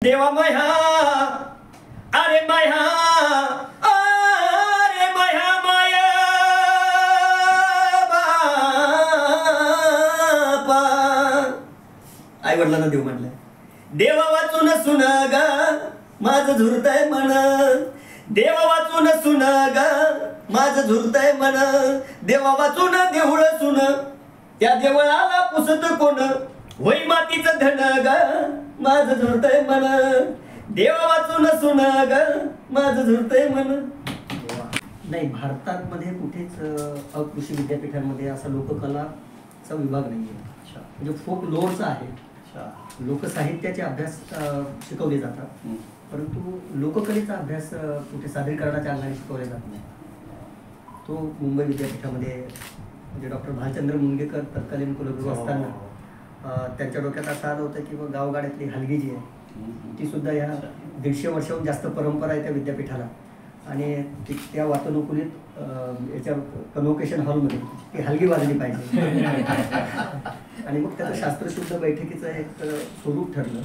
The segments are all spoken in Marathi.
देवा मैहा अरे मैहा अरे मैहा माया बापा आई वडिलांना देव म्हणलंय. देवा वाचून सुन ग माझं झुरतय मन, देवा वाचून सुन ग माझं झुरतय मन, देवा वाचून देऊळ सुन त्या देवळाला पुसत कोण, होई मातीचं धन ग माझं झुरतय मन, देवा वाचून सुन ग माझं झुरतय मन. नाही, भारतात मध्ये कुठेच कृषी विद्यापीठांमध्ये असा लोककलाचा विभाग नाहीये. म्हणजे फोक लोअरचा आहे. लोकसाहित्याचे अभ्यास शिकवले जातात, परंतु लोककलेचा अभ्यास कुठे सादरीकरणाच्या अंगाने शिकवले जात नाही. तो मुंबई विद्यापीठामध्ये म्हणजे डॉक्टर भालचंद्र मुनगेकर तत्कालीन कुलगुरू असताना त्यांच्या डोक्यात असं आलं होतं की गावगाड्यातली हलगी जी आहे ती सुद्धा या 150 वर्षाहून जास्त परंपरा आहे त्या विद्यापीठाला, आणि त्या वातानुकूलित याच्या कन्व्होकेशन हॉलमध्ये ती हलगी वाजली पाहिजे. आणि मग त्याचं शास्त्रशुद्ध बैठकीचं एक स्वरूप ठरलं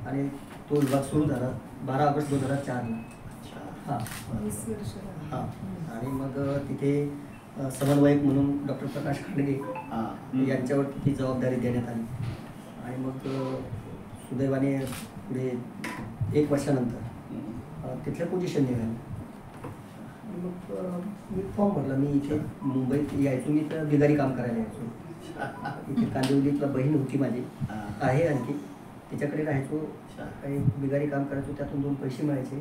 आणि तो विभाग सुरू झाला 12 ऑगस्ट 2004ला. हां, आणि मग तिथे समन्वयक म्हणून डॉक्टर प्रकाश खांडगे यांच्यावरती ती जबाबदारी देण्यात आली. आणि मग सुदैवाने पुढे 1 वर्षानंतर तिथल्या पोझिशन निघालं. मग मी फॉर्म भरला. मी इथे मुंबईत यायचो, मी तर बिगारी काम करायला यायचो. इथे कांदिवलीतला बहीण होती माझी, आहे आणखी, तिच्याकडे राहायचो, काही बिगारी काम करायचो, त्यातून 2 पैसे मिळायचे,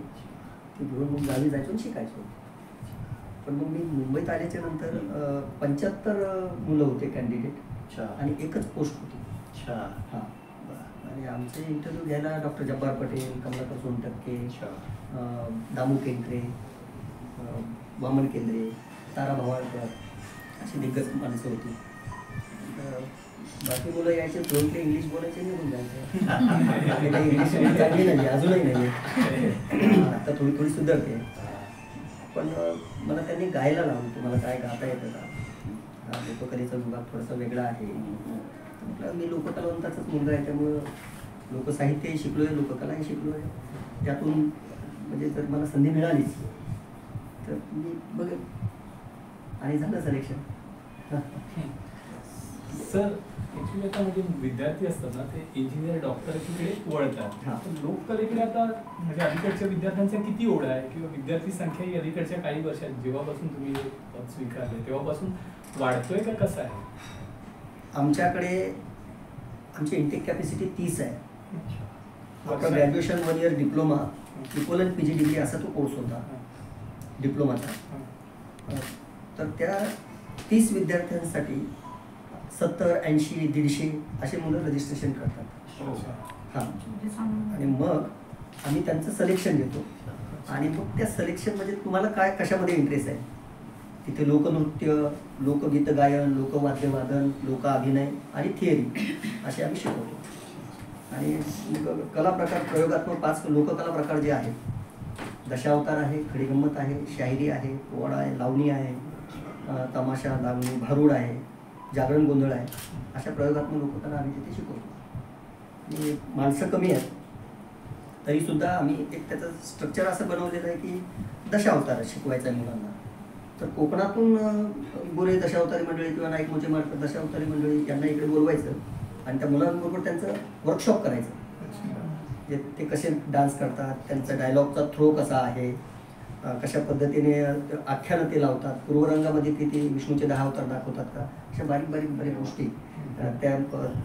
ते घेऊन मग गावी जायचो आणि शिकायचो. पण मग मी मुंबईत आल्याच्या नंतर 75 मुलं होते कॅन्डिडेट आणि एकच पोस्ट होती. हां, आणि आमचे इंटरव्ह्यू घ्यायला डॉक्टर जब्बार पटेल, कमलाकर सोनटक्के, दामू केंद्रे, वामन केंद्रे, तारा भवाळकर अशी दिग्गज माणसं होती. बाकी मुलं यायचे, फ्लोटले इंग्लिश बोलायचे, निघून जायचे. काही इंग्लिश चांगली नाही, अजूनही नाही आहे, आता थोडी थोडी सुधारते. पण मला त्यांनी गायला लावलं, तुम्हाला काय गाता येतं का, लोककलेचा विभाग थोडासा वेगळा आहे. म्हटलं मी लोककलावंताचाच मुलगा आहे, त्यामुळं लोकसाहित्यही शिकलो आहे, लोककलाही शिकलो आहे. त्यातून म्हणजे जर मला संधी मिळालीच तर मी बघेन, आणि झालं सिलेक्शन. सर, ॲक्च्युली आता म्हणजे विद्यार्थी असतात ना, ते इंजिनियर डॉक्टरकडे वळतात. लोककलेकडे आता म्हणजे अलीकडच्या विद्यार्थ्यांचा किती ओढ आहे, किंवा विद्यार्थी संख्या ही अलीकडच्या काही वर्षात जेव्हापासून तुम्ही पद स्वीकारले तेव्हापासून वाढतोय का, कसं आहे? आमच्याकडे आमची इंटेक कॅपॅसिटी 30 आहे. आपला graduation 1 year diploma equivalent PG degree असा तो कोर्स होता डिप्लोमाचा. तर त्या 30 विद्यार्थ्यांसाठी 70, 80, 150 असे मुलं रजिस्ट्रेशन करतात. हां, आणि मग आम्ही त्यांचं सिलेक्शन घेतो, आणि मग त्या सिलेक्शनमध्ये तुम्हाला काय कशामध्ये इंटरेस्ट आहे, तिथे लोकनृत्य, लोकगीत गायन, लोकवाद्यवादन, लोकाभिनय आणि थिअरी असे आम्ही शिकवतो. आणि मग कला प्रकार, प्रयोगात्मक 5 लोककला प्रकार जे आहेत, दशावतार आहे, खडीगंमत आहे, शाहिरी आहे, पोवाडा आहे, लावणी आहे, तमाशा, लावणी, भारूड आहे, जागरण गोंधळ आहे, अशा प्रयोगात्मक लोककला आम्ही तिथे शिकवतो. आणि माणसं कमी आहेत तरीसुद्धा आम्ही एक त्याचं स्ट्रक्चर असं बनवलेलं आहे की दशावतार शिकवायचं आहे मुलांना. तर कोकणातून गोरे दशावतारी मंडळी किंवा नाईक मोचे मार्फत दशावतारी मंडळी यांना इकडे बोलवायचं आणि त्या मुलांबरोबर त्यांचं वर्कशॉप करायचं. जे ते कसे डान्स करतात, त्यांचा डायलॉगचा थ्रो कसा आहे, कशा पद्धतीने आख्यानं ते लावतात, पूर्वरंगामध्ये ते विष्णूचे 10 अवतार दाखवतात का, अशा बारीक बारीक गोष्टी त्या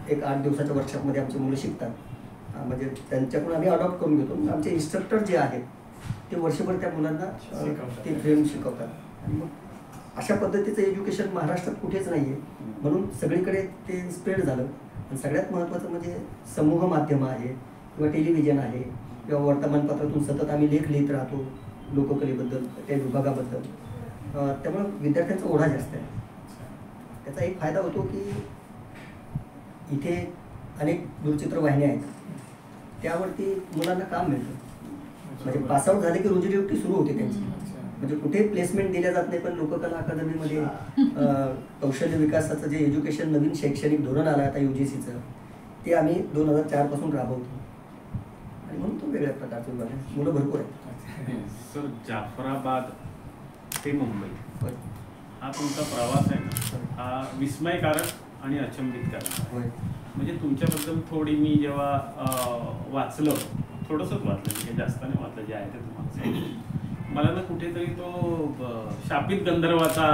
एक 8 दिवसाच्या वर्कशॉपमध्ये आमची मुलं शिकतात. म्हणजे त्यांच्याकडून आम्ही अडॉप्ट करून घेतो. आमचे इन्स्ट्रक्टर जे आहेत ते वर्षभर त्या मुलांना ते फ्रेम शिकवतात. आणि मग अशा पद्धतीचं एज्युकेशन महाराष्ट्रात कुठेच नाही आहे, म्हणून सगळीकडे ते स्प्रेड झालं. आणि सगळ्यात महत्त्वाचं म्हणजे समूह माध्यमं आहे किंवा टेलिव्हिजन आहे किंवा वर्तमानपत्रातून सतत आम्ही लेख लिहित राहतो लोककलेबद्दल, त्या विभागाबद्दल. त्यामुळं विद्यार्थ्यांचा ओढा जास्त आहे. त्याचा एक फायदा होतो की इथे अनेक दूरचित्रवाहिन्या आहेत, त्यावरती मुलांना काम मिळतं. म्हणजे पासआउट झाले की रोजी ड्युटी सुरू होते त्यांची. म्हणजे कुठे प्लेसमेंट दिल्या जात नाही, पण लोककला अकादमीमध्ये कौशल्य विकासाचं जे एज्युकेशन नवीन शैक्षणिक धोरण आलं आता UGCचं, ते आम्ही 2004 पासून राबवतो. आणि म्हणून प्रकारचे विभाग आहे, मुलं भरपूर आहेत. सर जाफराबाद ते मुंबई होय. हा तुमचा प्रवास आहे ना, हा विस्मयकारक आणि अचंबित करणारा होय. म्हणजे तुमच्याबद्दल थोडी मी जेव्हा वाचलं, थोडंसंच वाचलं, म्हणजे जास्त नाही वाचलं, जे आहे ते तुम्हाला सांगितलं. मला ना कुठेतरी तो शापित गंधर्वाचा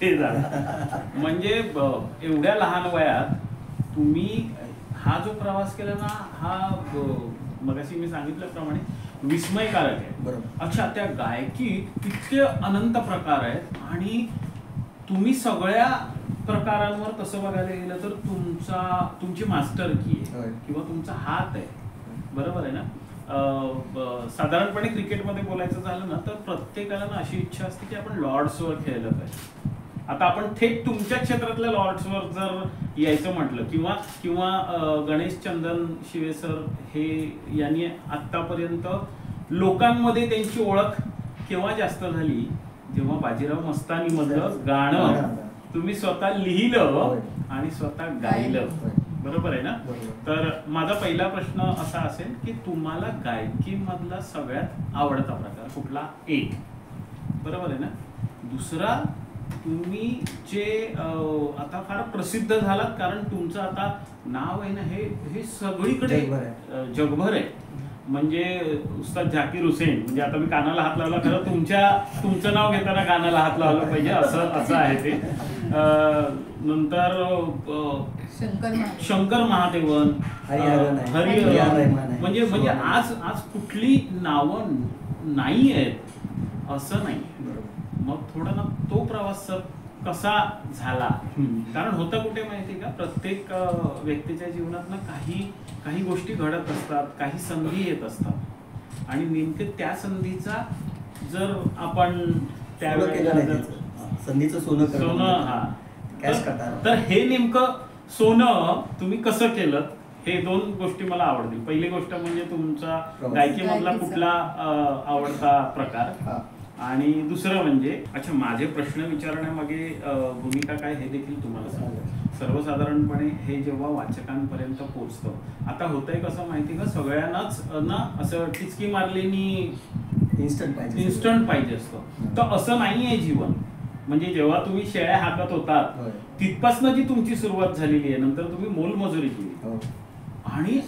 हे झाला. म्हणजे एवढ्या लहान वयात तुम्ही हा जो प्रवास केला ना, हा मगाशी मी सांगितल्याप्रमाणे विस्मयकारक आहे. बरोबर. अच्छा, त्या गायकीत इतके अनंत प्रकार आहेत आणि तुम्ही सगळ्या प्रकारांवर तसं बघायला गेलं तर तुमची मास्टर की आहे किंवा तुमचा हात आहे, बरोबर आहे ना. साधारणपणे क्रिकेटमध्ये बोलायचं झालं ना तर प्रत्येकाला ना अशी इच्छा असते की आपण लॉर्ड्सवर खेळलं पाहिजे. आता आपण थेट तुमच्या क्षेत्रातल्या लॉर्ड्सवर जर यायचं म्हटलं किंवा गणेश चंदन शिवे सर हे यांनी आत्तापर्यंत लोकांमध्ये त्यांची ओळख केव्हा जास्त झाली, जेव्हा बाजीराव मस्तानी मधलं गाणं तुम्ही स्वतः लिहिलं आणि स्वतः गायलं, बरोबर आहे ना. तर माझा पहिला प्रश्न असा असेल की तुम्हाला गायकीमधला सगळ्यात आवडता प्रकार कुठला, एक, बरोबर आहे ना. दुसरा, तुम्ही जे आता फार प्रसिद्ध झालात कारण तुमचं आता नाव आहे ना हे सगळीकडे जगभर आहे. म्हणजे उस्ताद झाकीर हुसेन, म्हणजे आता मी कानाला हात लावला, खरं तुमचं नाव घेताना कानाला हात लावलं पाहिजे असं आहे ते. नंतर शंकर महादेवन, हरिहरन, म्हणजे आज कुठली नावं नाही आहेत असं नाही. मग थोडा ना तो प्रवास कसा झाला, कारण होतं कुठे माहिती का, प्रत्येक व्यक्तीच्या जीवनात ना काही गोष्टी घडत असतात, काही संधी येत असतात आणि नेमके त्या संधीचा जर आपण त्यावेळेला संधीचं सोनं हा तर हे नेमकं सोनं तुम्ही कसं केलं, हे दोन गोष्टी मला आवडतील. पहिली गोष्ट म्हणजे तुमचा गायकीमधला कुठला आवडता प्रकार, आणि दुसरं म्हणजे अच्छा माझे प्रश्न विचारण्यामागे भूमिका काय हे देखील तुम्हाला सांगतो. सर्वसाधारणपणे हे जेव्हा वाचकांपर्यंत पोहोचतं, आता होतंय कसं माहिती का, सगळ्यांनाच ना असं टिचकी मारलेनी इन्स्टंट पाहिजे असतं. तर असं नाही आहे जीवन. म्हणजे जेव्हा तुम्ही शेळ्या हाकत होतात तिथपासनं जी तुमची सुरुवात झालेली आहे, नंतर तुम्ही मोलमजुरी केली आणि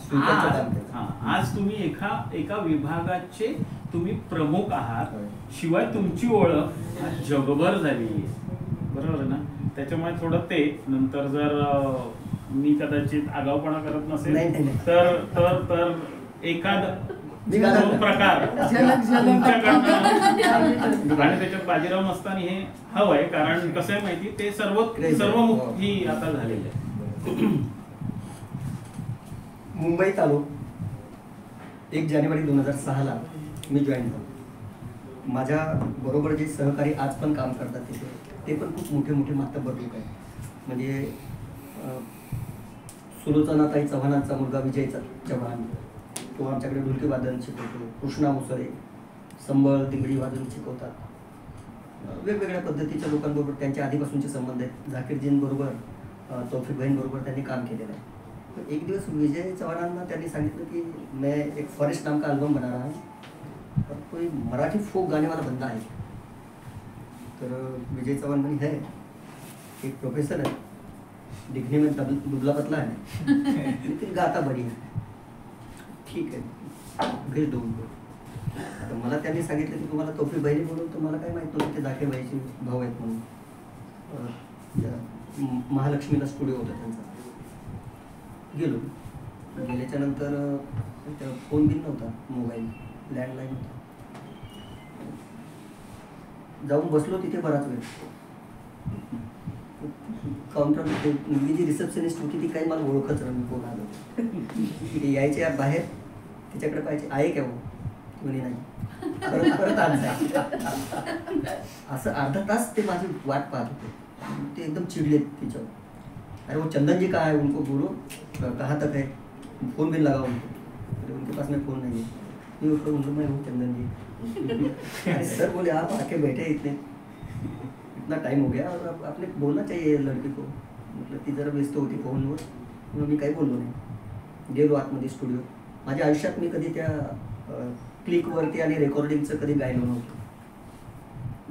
आज तुम्ही एका विभागाचे तुम्ही प्रमुख आहात, शिवाय तुमची ओळख जगभर झालेली आहे, बरोबर ना. त्याच्यामुळे थोडं ते नंतर जर मी कदाचित आगाऊपणा करत नसेल तर एखाद दोन प्रकार तुमच्याकडनं, आणि त्याच्यात बाजीराव मस्तानी हे हवंय, कारण कसं आहे माहिती, ते सर्वमुखी आता झालेले आहे. मुंबईत आलो 1 जानेवारी 2006 मी जॉईन झालो. माझ्या बरोबर जे सहकारी आज पण काम करतात तिथे, ते पण खूप मोठे मातब्बर लोक आहेत. म्हणजे सुलोचनाताई चव्हाणांचा मुलगा विजय चव्हाण, तो आमच्याकडे ढोलकी वादन शिकवतो. कृष्णा मुसळे संबळ दिंगडी वादन शिकवतात. वेगवेगळ्या पद्धतीच्या लोकांबरोबर त्यांचे आधीपासूनचे संबंध आहेत. झाकीरजींबरोबर, तौफिक बरोबर त्यांनी काम केलेलं आहे. एक दिवस विजय चव्हाणांना त्यांनी सांगितलं कि मैं एक फॉरेस्ट नाम का एल्बम बना रहा हूँ और कोई मराठी फोक गाने वाला बंदा है. तर विजय चव्हाण म्हणे है, एक प्रोफेसर है, दिखने में दुबला पतला है लेकिन गाता बड़ी है, ठीक है भेज दो उनको. आता मला त्यांनी सांगितलं की तुम्हाला तौफिक भाईने बोलवलं, तर मला काय माहित नव्हतं ते झाकीर भाईचे भाऊ आहेत म्हणून. महालक्ष्मीला स्टुडिओ होता त्यांचा. गेलो. गेल्याच्या नंतर फोन बिन नव्हता, मोबाईल लँडलाईन होता. जाऊन बसलो तिथे बराच वेळ. काउंटर मुलगी जी रिसेप्शनिस्ट होती ती काही मला ओळखच नाही. कोण आलो यायचे बाहेर, तिच्याकडे पाहिजे आहे का हो, म्हणे नाही, परत आज असं अर्धा तास ते माझी वाट पाहत होते. ते एकदम चिडलेत तिच्यावर. अरे वो चंदन जी कहाँ है, उनको बोलो कहाँ तक है, फोन भी लगाओ उनको. उनके पास में फोन नहीं है. मैं हूँ चंदन जी. सर बोले आप आके बैठे इतना टाइम हो गया और आपने बोलना चाहिए लड़की को. मतलब ती जरा व्यस्त होती फोनवर, म्हणून मी काही बोललो नाही. गेलो आतमध्ये स्टुडिओ. माझ्या आयुष्यात मी कधी त्या क्लिकवरती आणि रेकॉर्डिंगचं कधी गायलो नव्हतं.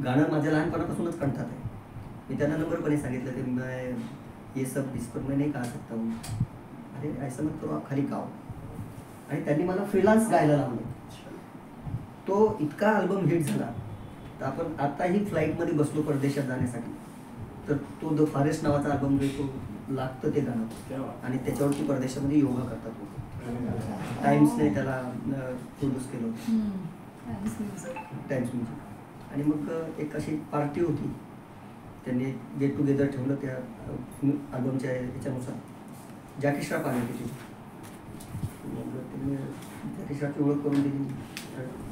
गाणं माझ्या लहानपणापासूनच कंठात आहे. मी त्यांना नंबरपणे सांगितलं की मैं ये सब इस पर मैं नहीं गा सकता हूँ, अरे ऐसा मत करो आप खाली गाओ. आणि त्यांनी मला फ्रीलान्स गायला लावलं. तो इतका अल्बम हिट झाला तर आपण आताही फ्लाईटमध्ये बसलो परदेशात जाण्यासाठी तर तो द फॉरेस्ट नावाचा अल्बम जो तो लागतं ते गाणं आणि त्याच्यावरती परदेशामध्ये योगा करतात लोक. टाइम्सने त्याला प्रोड्यूस केलं होतं, टाइम्स म्युझिक. आणि मग एक अशी पार्टी होती, त्यांनी गेट टुगेदर ठेवलं त्या अल्बमच्या याच्यानुसार. जॅकी श्रॉफ आले होते मग त्यांनी जॅकी श्रॉफची ओळख करून दिली.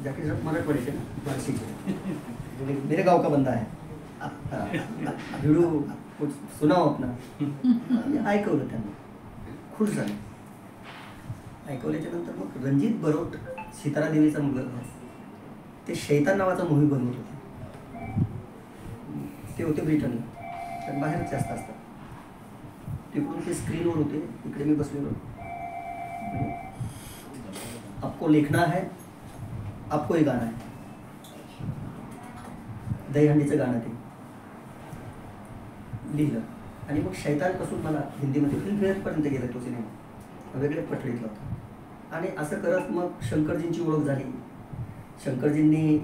जॅकी श्रॉफ मराठवाड्याचे ना, बार्शीचे. मेरे गाव का बंदा आहे, भिडू कुछ सुनाव आपला. ऐकवलं त्यांना, खुश झाले. ऐकवल्याच्या नंतर मग रणजित बरोट सितारा देवीचा मुलगा ते शैतान नावाचा मूव्ही बनवत होते. ते होते ब्रिटनला, तर बाहेरच जास्त असतात. तिकडून ते स्क्रीनवर होते, इकडे मी बसलेलो. आपको लिखना है, आपको हे गाणं आहे, दहीहंडीचं गाणं ते लिहिलं. आणि मग शैतानपासून मला हिंदीमध्ये फिल्मफेअरपर्यंत गेला तो सिनेमा, वेगळे पटलीतला होता. आणि असं करत मग शंकरजींची ओळख झाली. शंकरजींनी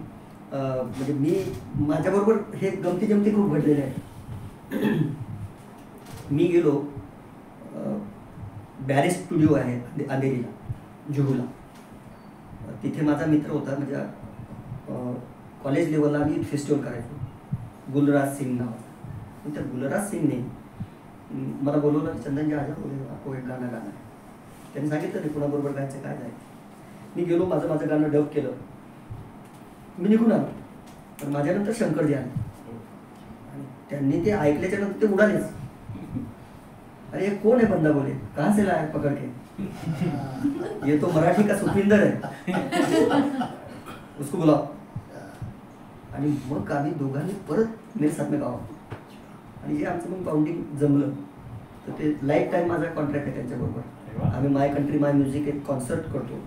म्हणजे माझ्याबरोबर हे गमती जमती खूप घडलेले आहे. मी गेलो, बॅरे स्टुडिओ आहे अंधेरीला, जुहूला. तिथे माझा मित्र होता. माझ्या कॉलेज लेवलला आम्ही फेस्टिवल करायचो, गुलराज सिंग नावाचा. त्या गुलराज सिंगने मला बोलवलं, चंदनजी आजा बोले आपको एक गाणं गाणं आहे. त्यांनी सांगितलं नाही कोणाबरोबर गायचं काय जायचं. मी गेलो, माझं गाणं डब केलं, मी निघून आलो. पण माझ्यानंतर शंकरजी आले आणि त्यांनी ते ऐकल्याच्या नंतर ते उडालेच. अरे कोण आहे बंदा, बोले कहाँ से लाया पकड़ के, ये तो मराठी का सुखविंदर है, उसको बुलाओ. आणि मग आम्ही दोघांनी परत मेरे साथ में गाव. आणि जे आमचं मग बाउंडिंग जमलं तर ते लाईफ टाईम माझा कॉन्ट्रॅक्ट आहे त्यांच्याबरोबर. आम्ही माय कंट्री माय म्युझिक एक कॉन्सर्ट करतो.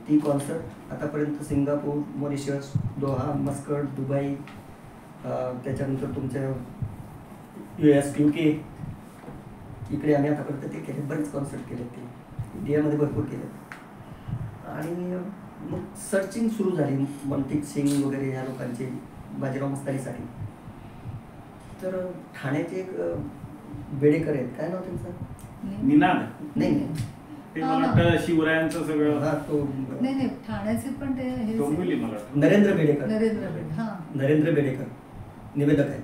ती कॉन्सर्ट आतापर्यंत Singapore, Mauritius, Doha, Muscat, Dubai, त्याच्यानंतर तुमच्या US, UK इकडे आम्ही आतापर्यंत ते केले. बरेच कॉन्सर्ट केले, ते इंडियामध्ये भरपूर केले. आणि मग सर्चिंग सुरू झाली मनप्रीत सिंग वगैरे ह्या लोकांची बाजीराव मस्तानीसाठी. तर ठाण्याचे एक बेडेकर आहेत, काय नाव त्यांचं, निनाद नाही ते मला वाटतं शिवरायांचं सगळं. हा तो नाही ठाण्याचे पण ते नरेंद्र बेडेकर, नरेंद्र बेडेकर निवेदक आहेत.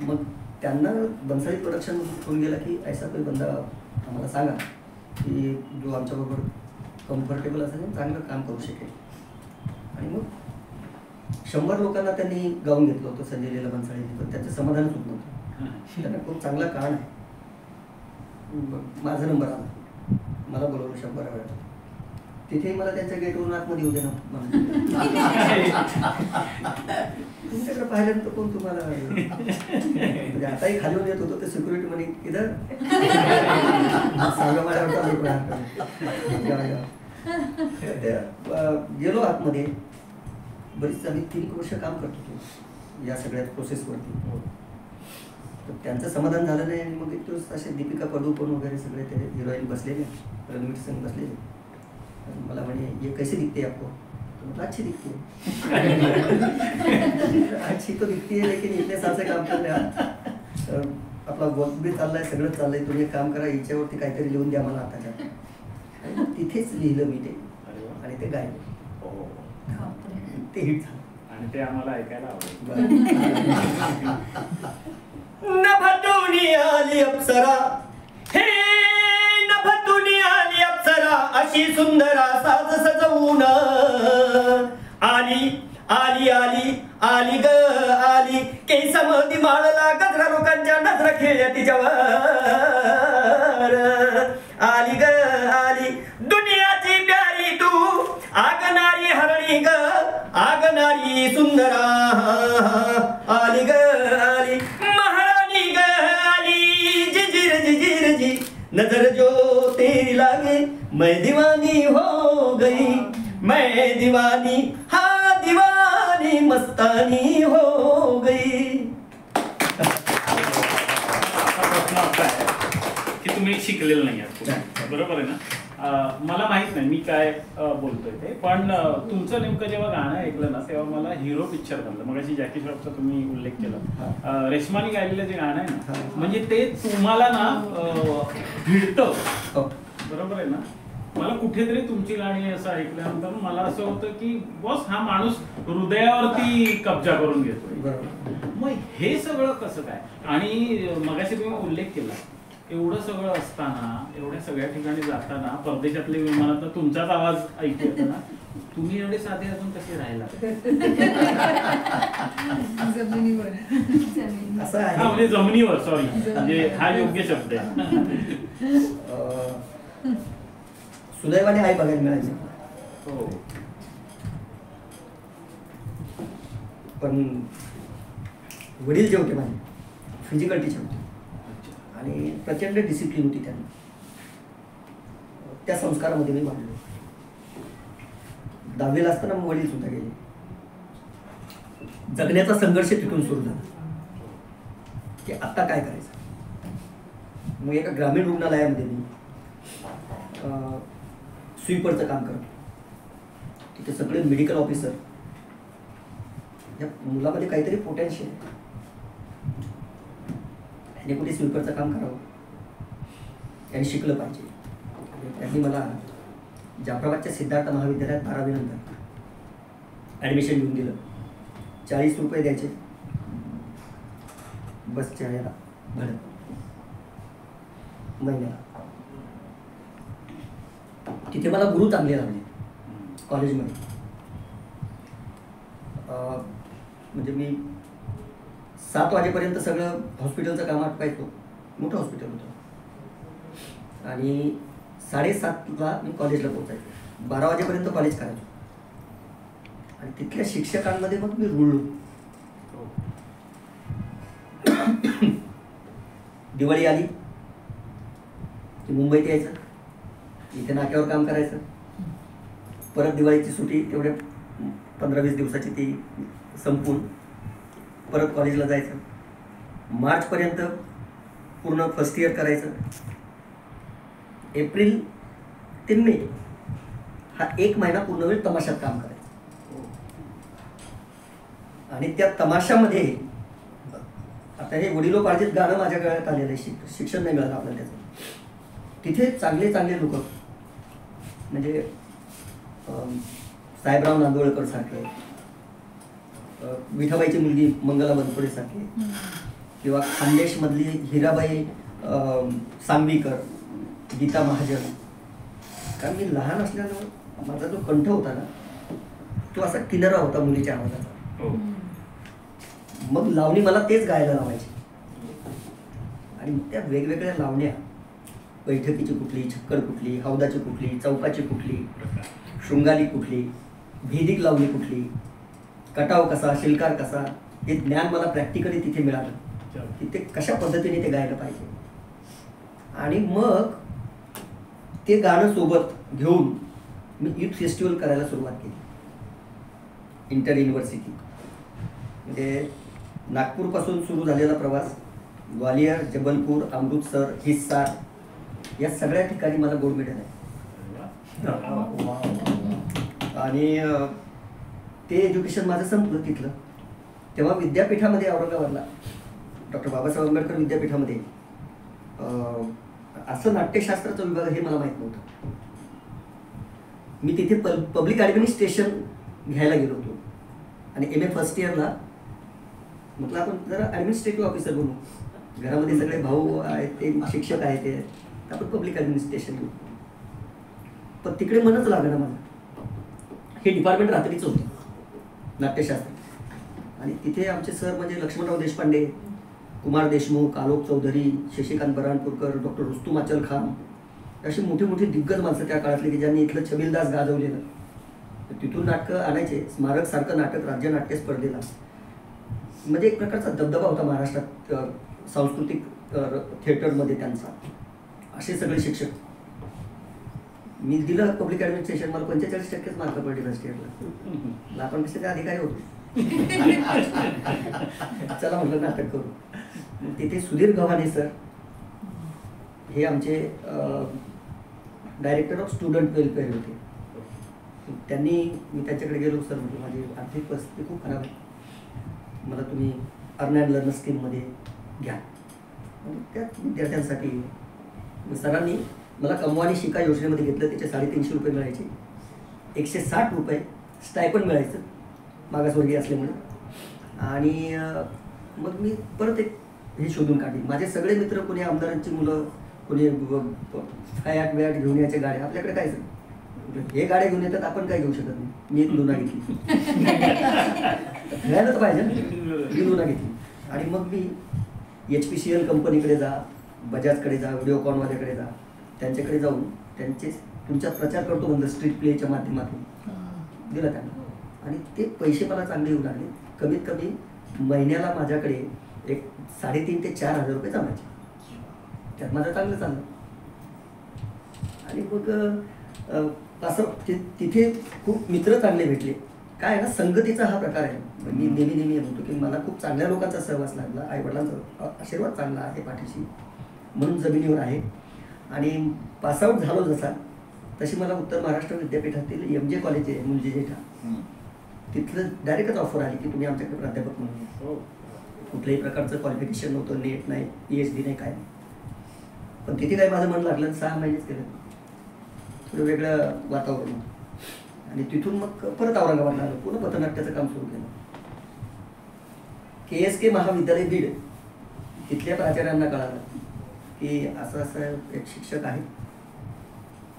मग त्यांना बन्साळी प्रोडक्शनमधून फोन गेला की ऐसा कोई बंदा आम्हाला सांगा की जो आमच्याबरोबर कम्फर्टेबल असेल, चांगलं काम करू शकेल. आणि मग 100 लोकांना त्यांनी गाऊन घेतलं होतं संजय लीला बन्साळींनी, पण त्याचं समाधानच होत नव्हतं. त्यांना खूप चांगला कान आहे. माझा नंबर आला, मला बोलवलं 100 वेळा. तिथे मला त्यांच्या गेटवरून आतमध्ये येऊ देणार. तुमच्याकडे पाहिल्यानंतर कोण तुम्हाला, म्हणजे आताही खालीवर येत होतो ते सिक्युरिटी म्हणे इधर सांगा माझ्यावर. गेलो आतमध्ये, बरीच आम्ही 3 वर्ष काम करत होतो या सगळ्या प्रोसेसवरती. तर त्यांचं समाधान झालं नाही. आणि मग एक दिवस असे दीपिका पडुकोण वगैरे सगळे ते हिरोईन बसलेले, रणवीर सिंग बसलेले. मला म्हणे ये कैसे दिखते आपको, तो मतलब अच्छी दिखती है. अच्छी तो दिखती है लेकिन इतने साल से काम कर रहे हैं, आपला वर्क बी चाललाय, सगळं चाललंय, तुम्ही एक काम करा, याच्यावरती काहीतरी लिहून द्या मला आताच्या. आणि तिथेच लिहिलं मी ते आणि ते गायलं, ते हिट झालं आणि ते आम्हाला ऐकायला आवडेल. नभतुनी आली अप्सरा, हे नभतुनी आली अप्सरा, अशी सुंदरा साज सजवून आली आली आली आली ग आली, केसामध्ये माळला गजरा, लोकांच्या नजरा खेळल्या तिच्यावर. आली ग आली दुनियाची प्यारी तू, आगनारी हरणी ग, आगनारी सुंदरा. आली ग आली महाराणी ग आली, जिजीर जिजीर जी, नजर जो तेरी लागे मैं दीवानी हो गई. मैं दीवानी हाँ दीवानी मस्तानी हो गई. प्रश्न असा आहे की तुम्ही शिकलेलं नाही आहात, बरोबर आहे ना? मला माहित नाही मी काय बोलतोय ते, पण तुमचं नेमकं जेव्हा गाणं ऐकलं ना तेव्हा मला हिरो पिक्चर बनलं. मग अशी जॅकी श्रॉफचा तुम्ही उल्लेख केला, रेशमानी गायलेलं जे गाणं आहे ना, म्हणजे ते तुम्हाला ना भिडतं, बरोबर आहे ना? मला कुठेतरी तुमची गाणी असं ऐकल्यानंतर मला असं होतं की बॉस हा माणूस हृदयावरती कब्जा करून घेतोय. मग हे सगळं कसं काय? आणि मगाशी तुम्ही उल्लेख केला, एवढं सगळं असताना, एवढ्या सगळ्या ठिकाणी जाताना, परदेशातल्या विमानात तुमचाच आवाज ऐकू येतो ना, तुम्ही एवढे साधे अजून कसे राहिला? जमिनीवर. असं हा आहे. म्हणजे जमिनीवर, सॉरी, म्हणजे हा योग्य शब्द आहे. सुदैवाने आई बघायला मिळाली, हो. पण वडील जे होते माझे फिजिकल टीचर होते आणि प्रचंड डिसिप्लिन होती त्यांना. त्या संस्कारामध्ये मी वाढलो. 10वीला असताना मग वडील सुद्धा गेले. जगण्याचा संघर्ष तिथून सुरू झाला की आता काय करायचं. मग एका ग्रामीण रुग्णालयामध्ये मी स्वीपरचं काम करतो. तिथे सगळे मेडिकल ऑफिसर, या मुलामध्ये काहीतरी पोटेन्शियल आहे, त्याने कुठे स्वीपरचं काम करावं, त्यांनी शिकलं पाहिजे. त्यांनी मला जाफराबादच्या सिद्धार्थ महाविद्यालयात 12वी नंतर ॲडमिशन घेऊन दिलं. 40 रुपये द्यायचे बसच्या याला भाडं महिन्याला. तिथे मला गुरु चांगले लागले कॉलेजमध्ये. म्हणजे मी 7 वाजेपर्यंत सगळं हॉस्पिटलचं काम आटपायचो. मोठं हॉस्पिटल होतं आणि 7:30ला मी कॉलेजला पोहोचायचो. 12 वाजेपर्यंत कॉलेज करायचो आणि तिथल्या शिक्षकांमध्ये मग मी रुळलो. दिवाळी आली की मुंबईत यायचं, इथे नाक्यावर काम करायचं. परत दिवाळीची सुट्टी तेवढ्या 15-20 दिवसाची ती संपून परत कॉलेजला जायचं. मार्चपर्यंत पूर्ण फर्स्ट इयर करायचं. एप्रिल ते मे हा 1 महिना पूर्ण वेळ तमाशात काम करायचं. आणि त्या तमाशामध्ये आता हे वडिलोपार्जित गाणं माझ्या गळ्यात आलेलं आहे. शिक्षण नाही मिळालं आपल्याला त्याचं. तिथे चांगले चांगले लोक म्हणजे साहेबराव नांदोळकर सारखे, विठाबाईची मुलगी मंगला बनसोडे सारखे, किंवा खानदेशमधली हिराबाई सांगवीकर, गीता महाजन. कारण मी लहान असल्यानं माझा जो कंठ होता ना तो असा किनारा होता मुलीच्या आवाजाचा. मग लावणी मला तेच गायला लावायची. आणि त्या वेगवेगळ्या लावण्या, बैठकीची कुठली, छक्कड कुठली, हौदाची कुठली, चौकाची कुठली, शृंगारी कुठली, भेदिक लावणी कुठली, कटाव कसा, शिलकार कसा, हे ज्ञान मला प्रॅक्टिकली तिथे मिळालं की ते कशा पद्धतीने ते गायला पाहिजे. आणि मग ते गाणं सोबत घेऊन मी यूथ फेस्टिवल करायला सुरुवात केली. इंटर युनिव्हर्सिटी म्हणजे नागपूरपासून सुरू झालेला प्रवास ग्वालियर, जबलपूर, अमृतसर, हिसार या सगळ्या ठिकाणी मला गोल्ड मेडल आहे. आणि ते एज्युकेशन माझं संपलं तिथलं. तेव्हा विद्यापीठामध्ये औरंगाबादला डॉक्टर बाबासाहेब आंबेडकर विद्यापीठामध्ये असं नाट्यशास्त्राचा विभाग हे मला माहीत नव्हतं. मी तिथे पब्लिक ॲडमिनिस्ट्रेशन घ्यायला गेलो होतो आणि MA फर्स्ट इयरला म्हटलं आपण जरा ॲडमिनिस्ट्रेटिव्ह ऑफिसर बनू. घरामध्ये सगळे भाऊ आहेत, ते शिक्षक आहेत, ते आपण पब्लिक ॲडमिनिस्ट्रेशन घेऊ. पण तिकडे मनच लागलं मला. हे डिपार्टमेंट रात्रीचं होतं नाट्यशास्त्र. आणि तिथे आमचे सर म्हणजे लक्ष्मणराव देशपांडे, कुमार देशमुख, आलोक चौधरी, शशिकांत बऱ्हाणपूरकर, डॉक्टर रुस्तुम अचल खान, अशी मोठी मोठी दिग्गज माणसं त्या काळातली की ज्यांनी इथलं छबिलदास गाजवलेलं. तिथून नाटकं आणायचे. स्मारक सारखं नाटक राज्य नाट्य स्पर्धेला. म्हणजे एक प्रकारचा दबदबा होता महाराष्ट्रात सांस्कृतिक थिएटरमध्ये त्यांचा. असे सगळे शिक्षक. मी दिलं पब्लिक ॲडमिनिस्ट्रेशन, मला 45% मार्क पडले फर्स्ट इयरला. आपण कसे ते अधिकारी होतो. चला म्हटलं नाटक करू. मग तिथे सुधीर गव्हाणे सर हे आमचे डायरेक्टर ऑफ स्टुडंट वेलफेअर होते. त्यांनी, मी त्यांच्याकडे गेलो, सर म्हणजे माझी आर्थिक परिस्थिती खूप खराब आहे, मला तुम्ही अर्न अँड लर्न स्कीममध्ये घ्या. त्या विद्यार्थ्यांसाठी सरांनी मला कमवा आणि शिका योजनेमध्ये घेतलं. त्याचे 350 रुपये मिळायचे, 160 रुपये स्टायपंड मिळायचं मागासवर्गीय असल्यामुळे. आणि मग मी परत एक हे शोधून काढली. माझे सगळे मित्र, कोणी आमदारांची मुलं, कोणी फॅट वॅट घेऊन यायचे गाड्या. आपल्याकडे काय सर, हे गाड्या घेऊन येतात, आपण काय घेऊ शकत नाही. मी एक लुना घेतली. घ्यायला तर पाहिजे ना, मी लुना घेतली. आणि मग मी HPCL कंपनीकडे जा, बजाजकडे जा, व्हिडिओकॉनवाल्याकडे जा, त्यांच्याकडे जाऊन त्यांचे तुमचा प्रचार करतो म्हणलं स्ट्रीट प्लेच्या माध्यमातून दिला त्यांना. आणि ते पैसे मला चांगले येऊ लागले. कमीत कमी महिन्याला माझ्याकडे एक 3,500 ते 4,000 रुपये जमायचे. त्यात माझं चांगलं चाललं. आणि मग असं तिथे खूप मित्र चांगले भेटले. काय आहे ना, संगतीचा हा प्रकार आहे. मी नेहमी म्हणतो की मला खूप चांगल्या लोकांचा सहवास लागला. आईवडिलांचा आशीर्वाद चांगला आहे पाठीशी, म्हणून जमिनीवर आहे. आणि पासआउट झालो जसा, तशी मला उत्तर महाराष्ट्र विद्यापीठातील MJ कॉलेज आहे मुंजी जेठा, तिथलं डायरेक्टच ऑफर आली की तुम्ही आमच्याकडे प्राध्यापक म्हणून. कुठल्याही प्रकारचं क्वालिफिकेशन नव्हतं, नेट नाही, PhD नाही, काय नाही. पण तिथे काय माझं मन लागलं. 6 महिनेच केलं, थोडं वेगळं वातावरण. आणि तिथून मग परत औरंगाबादला आलो, पुन्हा पथनाट्याचं काम सुरू केलं. KSK महाविद्यालय बीड, तिथल्या प्राचार्यांना कळालं की असं असं एक शिक्षक आहे,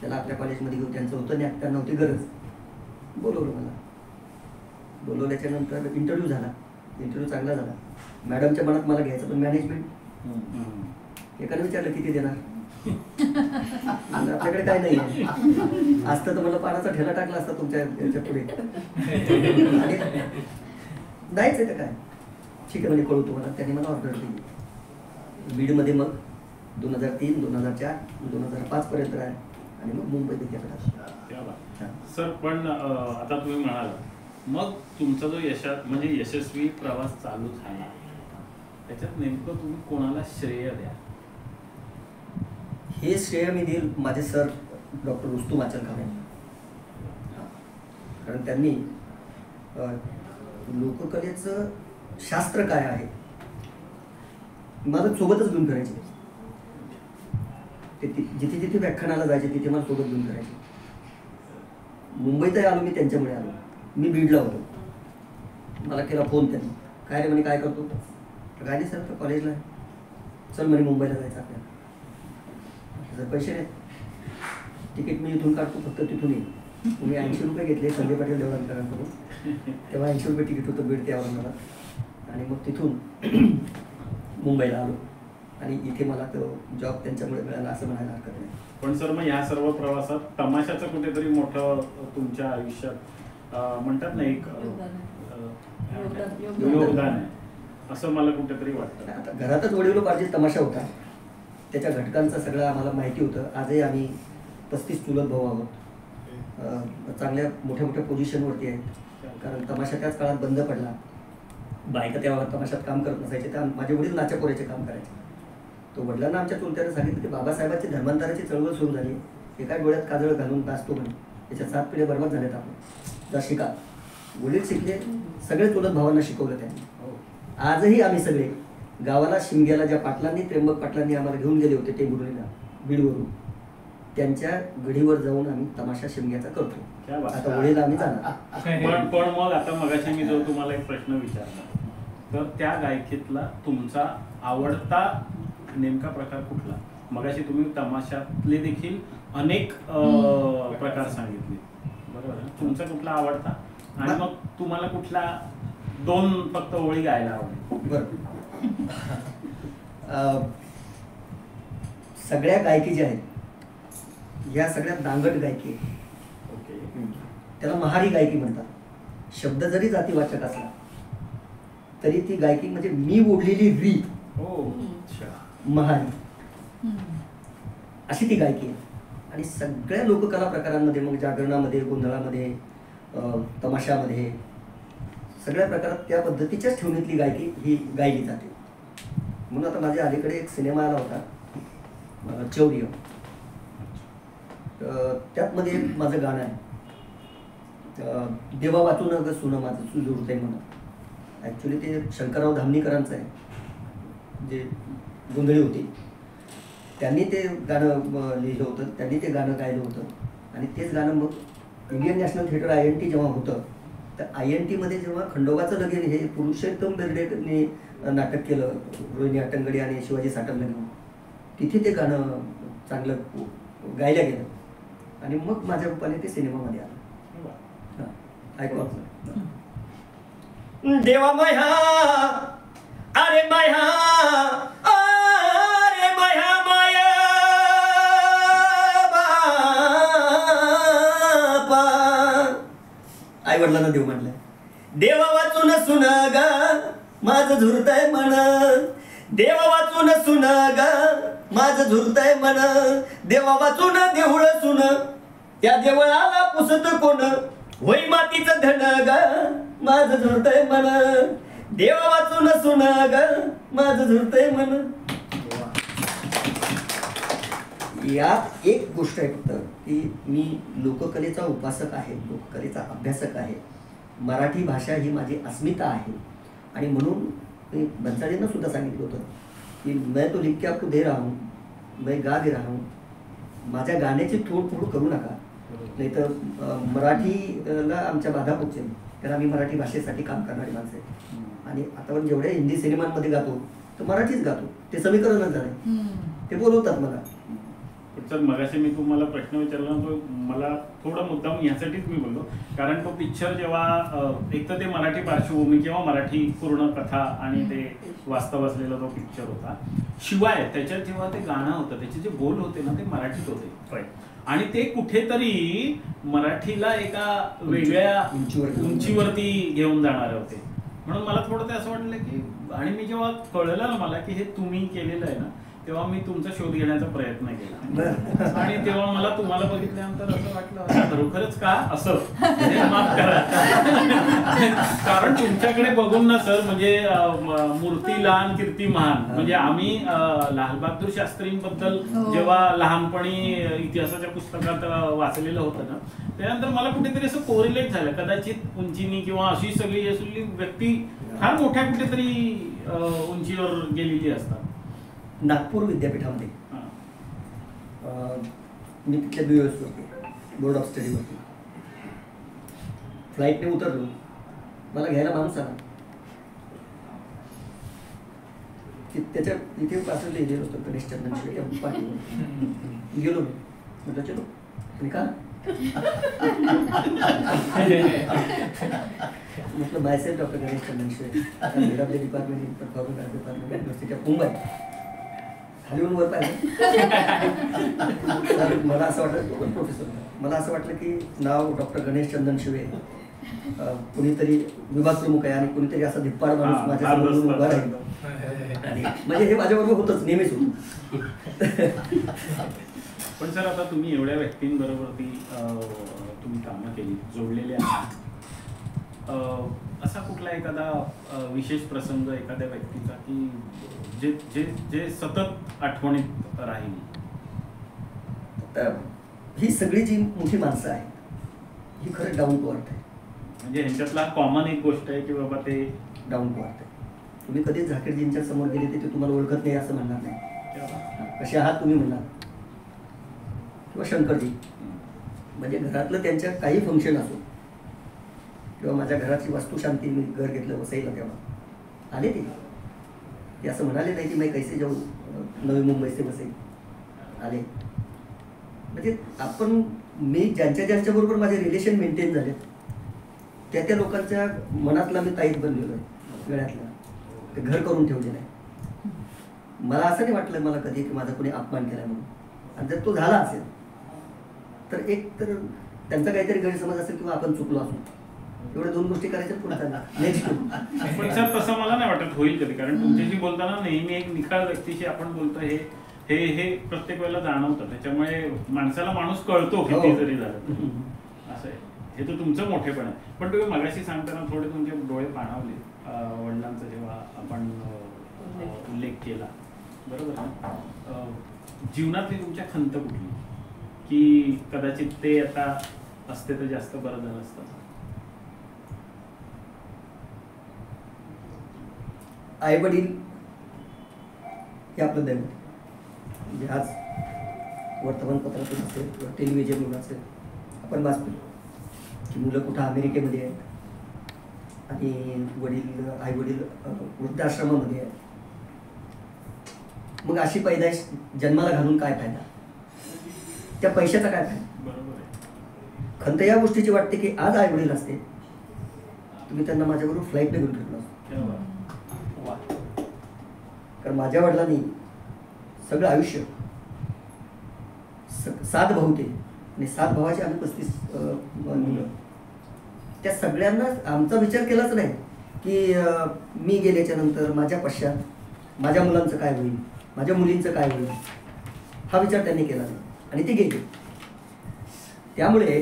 त्याला आपल्या कॉलेजमध्ये घेऊ. त्यांचं होतं नाही, त्यांना नव्हती गरज. बोलवलं मला. बोलवल्याच्या नंतर इंटरव्ह्यू झाला. इंटरव्ह्यू चांगला झाला. मॅडमच्या मनात मला घ्यायचं, पण मॅनेजमेंट एकाने विचारलं किती देणार. आपल्याकडे काय नाही असतं तर मला पाण्याचा ठेला टाकला असता तुमच्या याच्या पुढे. आणि नाहीच आहे तर काय, ठीक आहे म्हणजे कळू तुम्हाला. त्यांनी मला ऑर्डर दिली. बीडमध्ये मग 2003, 2004, 2005 पर्यंत आहे. आणि मग मुंबई विद्यापीठात. सर पण आता तुम्ही म्हणाल, मग तुमचा जो म्हणजे यशस्वी प्रवास चालू झाला, त्याच्यात नेमकं तुम्ही कोणाला श्रेय द्या? हे श्रेय मी देईल माझे सर डॉक्टर रुस्तुम आचलकर यांना. कारण त्यांनी लोककलेचं शास्त्र काय आहे माझं सोबतच घेऊन करायचे. ते जिथे जिथे व्याख्यानाला जायचे तिथे मला सोबत घेऊन करायचे. मुंबईतही आलो मी त्यांच्यामुळे आलो. मी बीडला होतो, मला केला फोन त्यांनी, काय रे म्हणे काय करतो. काय नाही सर, तर कॉलेजला आहे. चल म्हणे मुंबईला जायचं आपल्याला. जर पैसे नाही, तिकीट मी इथून काढतो, फक्त तिथून येईल. तुम्ही 80 रुपये घेतले संजय पाटील देवळांकरांकडून. तेव्हा 80 रुपये तिकीट होतं बीड ते औरंगाबाद. आणि मग तिथून मुंबईला आलो. आणि इथे मला तो जॉब त्यांच्यामुळे मिळाला असं म्हणायला हरकत नाही. पण सर मग ह्या सर्व प्रवासात तमाशाचं कुठेतरी मोठं तुमच्या आयुष्यात म्हणतात ना एक योगदान आहे असं मला कुठेतरी वाटतं. आता घरातच वडिलोपार्जित तमाशा होता, त्याच्या घटकांचं सगळं आम्हाला माहिती होतं. आजही आम्ही 35 चुलत भाऊ आहोत. चांगल्या मोठ्या मोठ्या पोझिशनवरती आहेत. कारण तमाशा त्याच काळात बंद पडला. बायका तेव्हा तमाशात काम करत नसायचे. त्या माझे वडील नाच्यापोऱ्याचे काम करायचे. तो वडिलांना आमच्या चुलत्याने सांगितलं की बाबासाहेबांची धर्मांतराची चळवळ सुरू झाली, हे काय डोळ्यात काजळ घालून नाचतो म्हणे, त्याच्या 7 पिढ्या बर्बाद झाल्यात आपण, जा शिका. वडील शिकले, सगळे चुलत भावांना शिकवलं त्यांनी. आजही आम्ही सगळे गावाला शिमग्याला ज्या पाटलांनी, त्र्यंबक पाटलांनी आम्हाला घेऊन गेले होते टेंभुर्णीला बीडवरून, त्यांच्या गडीवर जाऊन आम्ही तमाशा शिमग्याचा करतो. आता वडील आम्ही जाणार. पण मग आता मगाशी मी जो तुम्हाला एक प्रश्न विचारला, तर त्या गायकीतला तुमचा आवडता नेमका प्रकार कुठला? मगाशी तुम्ही तमाशातले देखील अनेक प्रकार सांगितले, बरोबर आहे? तुमचा कुठला आवडता? आणि मग तुम्हाला कुठला 2 फक्त ओळी गायला आवडेल? बरं, सगळ्या गायकी ज्या आहेत ह्या सगळ्या दांगट गायकी आहेत. ओके, त्याला महारी गायकी म्हणतात. शब्द जरी जातीवाचक असला तरी ती गायकी म्हणजे मी ओढलेली री महारी, अशी ती गायकी आहे. आणि सगळ्या लोककला प्रकारांमध्ये, मग जागरणामध्ये, गोंधळामध्ये, तमाशामध्ये, सगळ्या प्रकारात त्या पद्धतीच्याच ठेवणीतली गायकी ही गायली जाते. म्हणून आता माझ्या अलीकडे एक सिनेमा आला होता चौर्य, त्यात मध्ये एक माझं गाणं आहे, देवा वाचून ग सुन माझं सुजूरते म्हणून. ॲक्च्युली ते शंकरराव धामणीकरांचं आहे, जे गोंधळी होते, त्यांनी ते गाणं लिहिलं होतं, त्यांनी ते गाणं गायलं होतं. आणि तेच गाणं मग इंडियन नॅशनल थिएटर INT जेव्हा होतं, तर INT मध्ये जेव्हा खंडोबाचं लगीन हे पुरुषोत्तम बेर्डेने नाटक केलं, रोहिणी अट्टंगडी आणि शिवाजी साटमला घेऊन, तिथे ते गाणं चांगलं गायलं गेलं आणि मग माझ्या रूपाने ते सिनेमामध्ये आलं. ऐकू देवा मह्या अरे मह्या अरे मह्या माया बापा, आई वडिलांना देव म्हणलंय. देवा वाचून सुन ग माझं झुरतय म्हण, देवा वाचून सुन ग माझं झुरतय म्हण, देवा वाचून देऊळ सुन त्या देवळाला पुसत कोण, होई मातीचं धन ग माझं झुरतय म्हण, देवा वाचून सुन ग माझं झुरतय म्हण. यात एक गोष्ट आहे फक्त की मी लोककलेचा उपासक आहे, लोककलेचा अभ्यासक आहे. मराठी भाषा ही माझी अस्मिता आहे आणि म्हणून मी बंसाळींना सुद्धा सांगितलं होतं की मैं तो लिख के आपको दे रहा हूँ, मैं गा दे रहा हूँ, माझ्या गाण्याची तोडफोड करू नका, नाही तर मराठीला आमच्या बाधा पोचेल, कारण आम्ही मराठी भाषेसाठी काम करणारी माणसं आहे. आणि आता पण जेवढ्या हिंदी सिनेमांमध्ये गातो तर मराठीच गातो, ते समीकरणच झालंय, ते बोलवतात मला. सर मगाशी मी तुम्हाला प्रश्न विचारला तो मला थोडा मुद्दाम यासाठीच मी बोललो, कारण तो पिक्चर जेव्हा एक तर ते मराठी पार्श्वभूमी किंवा मराठी पूर्ण कथा आणि ते वास्तव असलेला तो पिक्चर होता, शिवाय त्याच्यात जेव्हा ते गाणं होतं त्याचे जे बोल होते ना ते मराठीत होते आणि ते कुठेतरी मराठीला एका वेगळ्या उंचीवरती घेऊन जाणारे होते. म्हणून मला थोडं ते असं वाटलं की, आणि मी जेव्हा कळलं ना मला की हे तुम्ही केलेलं आहे ना, तेव्हा मी तुमचा शोध घेण्याचा प्रयत्न केला आणि तेव्हा मला तुम्हाला बघितल्यानंतर असं वाटलं खरोखरच का असं, माफ करा. कारण तुमच्याकडे बघून ना सर, म्हणजे मूर्ती लहान कीर्ती महान, म्हणजे आम्ही लाल बहादूर शास्त्रींबद्दल जेव्हा लहानपणी इतिहासाच्या पुस्तकात वाचलेलं होतं ना, त्यानंतर मला कुठेतरी असं कोरिलेट झालं, कदाचित उंचीनी किंवा अशी सगळी असलेली व्यक्ती फार मोठ्या कुठेतरी उंचीवर गेलेली असतात. नागपूर विद्यापीठामध्ये मी तिथल्या BOS होते, बोर्ड ऑफ स्टडीवरती. फ्लाईटने उतरलो, मला घ्यायला माणूस आला, त्याच्या इथे पासून लिहिलेलं होतं गणेश चंदन शिवे पाठीवर. गेलो मी, म्हटलं चलो, आणि का म्हटलं मायसेल्फ डॉक्टर गणेश चंदन शिवे, head of the department in performing art department university of Mumbai. खाली वर पाहिजे. मला असं वाटलं, प्रोफेसर मला असं वाटलं की नाव डॉक्टर गणेश चंदन शिवे, कुणीतरी विभाग प्रमुख आहे आणि कुणीतरी असा धिप्पाड माणूस माझ्या समोर उभा राहील, आणि म्हणजे हे माझ्याबरोबर होतच, नेहमीच होतं. पण सर आता तुम्ही एवढ्या व्यक्तींबरोबर तुम्ही कामं केली, जोडलेले आहात, असा कुठला एखादा विशेष प्रसंग एखाद्या व्यक्तीचा की जे जे जे सतत आठवणीत राहील? ही सगळी जी मोठी माणसं आहेत ही खरं डाऊन टू अर्थ आहे. म्हणजे ह्यांच्यातला कॉमन एक गोष्ट आहे की बाबा ते डाऊन टू अर्थ आहे. तुम्ही कधीच झाकीरजींच्या समोर गेले ते तुम्हाला ओळखत नाही असं म्हणणार नाही, कसे आहात तुम्ही म्हणणार. किंवा शंकरजी, म्हणजे घरातलं त्यांच्या काही फंक्शन असो किंवा माझ्या घराची वास्तुशांती, मी घर घेतलं वसईला तेव्हा आले ते असं म्हणाले नाही की मी कैसे जाऊ नवी मुंबई से वसई, आले. म्हणजे आपण मी ज्यांच्या बरोबर माझे रिलेशन मेंटेन झाले त्या लोकांच्या मनातला मी ताईत बनलेलो आहे, गळ्यातला ते घर करून ठेवलेलं आहे. मला असं नाही वाटलं मला कधी की माझा कोणी अपमान केला म्हणून. आणि जर तो झाला असेल तर एक तर त्यांचा काहीतरी गैरसमज असेल किंवा आपण चुकलो असू, एवढ्या दोन गोष्टी करायच्या पुढे नेक्स्ट. पण सर तसं मला नाही वाटत होईल कधी, कारण तुमच्याशी बोलताना नेहमी एक निकाल व्यक्तीशी आपण बोलतो हे हे प्रत्येक वेळेला जाणवतं. त्याच्यामुळे माणसाला माणूस कळतो किती जरी झालं असं आहे. हे तर तुमचं मोठेपण आहे. पण तुम्ही मगाशी सांगताना थोडे तुमचे डोळे पाणावले वडिलांचा जेव्हा आपण उल्लेख केला, बरोबर ना? जीवनातली तुमच्या खंत कुठली की कदाचित ते आता असते तर जास्त बरं झालं असतं? आई वडील हे आपलं दैवत. म्हणजे आज वर्तमानपत्रातून असेल किंवा टेलिव्हिजनवर असेल आपण वाचतो की मुलं कुठं अमेरिकेमध्ये आहेत आणि वडील आई वडील वृद्धाश्रमामध्ये आहेत. मग अशी पैदाइश जन्माला घालून काय फायदा? त्या पैशाचा काय फायदा? बरोबर आहे. खंत या गोष्टीची वाटते की आज आई वडील असते तुम्ही त्यांना माझ्याबरोबर फ्लाईटने घेऊन फिरलो असतो. कारण माझ्या वडिलांनी सगळं आयुष्य 7 भाऊ ते आणि 7 भावाचे आम्ही 35 मुलं. त्या सगळ्यांना आमचा विचार केलाच नाही की मी गेल्याच्या नंतर माझ्या पश्चात माझ्या मुलांचं काय होईल, माझ्या मुलींचं काय होईल, हा विचार त्यांनी केला नाही आणि ते गेले. त्यामुळे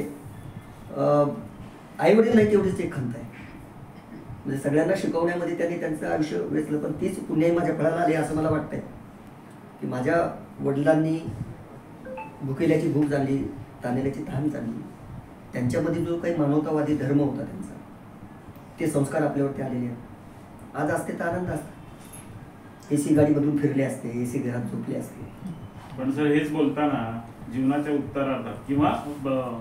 आई वडील नाही तेवढीच एक खंत आहे. म्हणजे सगळ्यांना शिकवण्यामध्ये त्यांनी त्यांचं आयुष्य वेचलं, पण तीच पुण्याही माझ्या फळाला आली असं मला वाटतंय की माझ्या वडिलांनी भुकेल्याची भूक जाणली, ताणेल्याची तहान जाणली. त्यांच्यामध्ये जो काही मानवतावादी धर्म होता त्यांचा, ते संस्कार आपल्यावरती आलेले आहेत. आज असते तर आनंद असते, AC गाडीमधून फिरले असते, AC घरात झोपले असते. पण सर हेच बोलताना जीवनाच्या उत्तरार्धात किंवा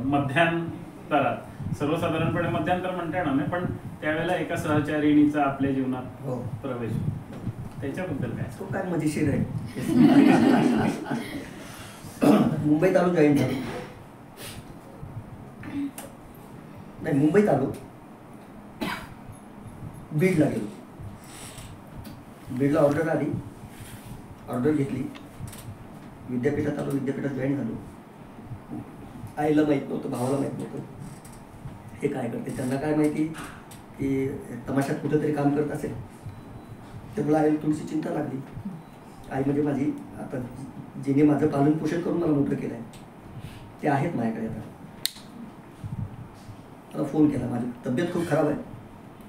मध्यांतरात, सर्वसाधारणपणे मध्यांतर म्हणता येणार नाही, पण त्यावेळेला एका सहचारिणीचा आपल्या जीवनात प्रवेश, त्याच्याबद्दल काय? तो काय मजेशीर आहे. मुंबईत आलो, जॉईन झालो. नाही, मुंबईत आलो, बीडला गेलो. बीडला ऑर्डर आली, ऑर्डर घेतली, विद्यापीठात आलो, विद्यापीठात जॉईन झालो. आईला माहीत नव्हतं, भावाला माहीत नव्हतं हे काय करते. त्यांना काय माहिती की तमाशात कुठंतरी काम करत असेल. त्यामुळे आईला थोडीशी चिंता लागली. आई म्हणजे माझी, आता जिने माझं पालन पोषण करून मला मोठं केलं आहे ते आहेत माझ्याकडे. आता मला फोन केला, माझी तब्येत खूप खराब आहे,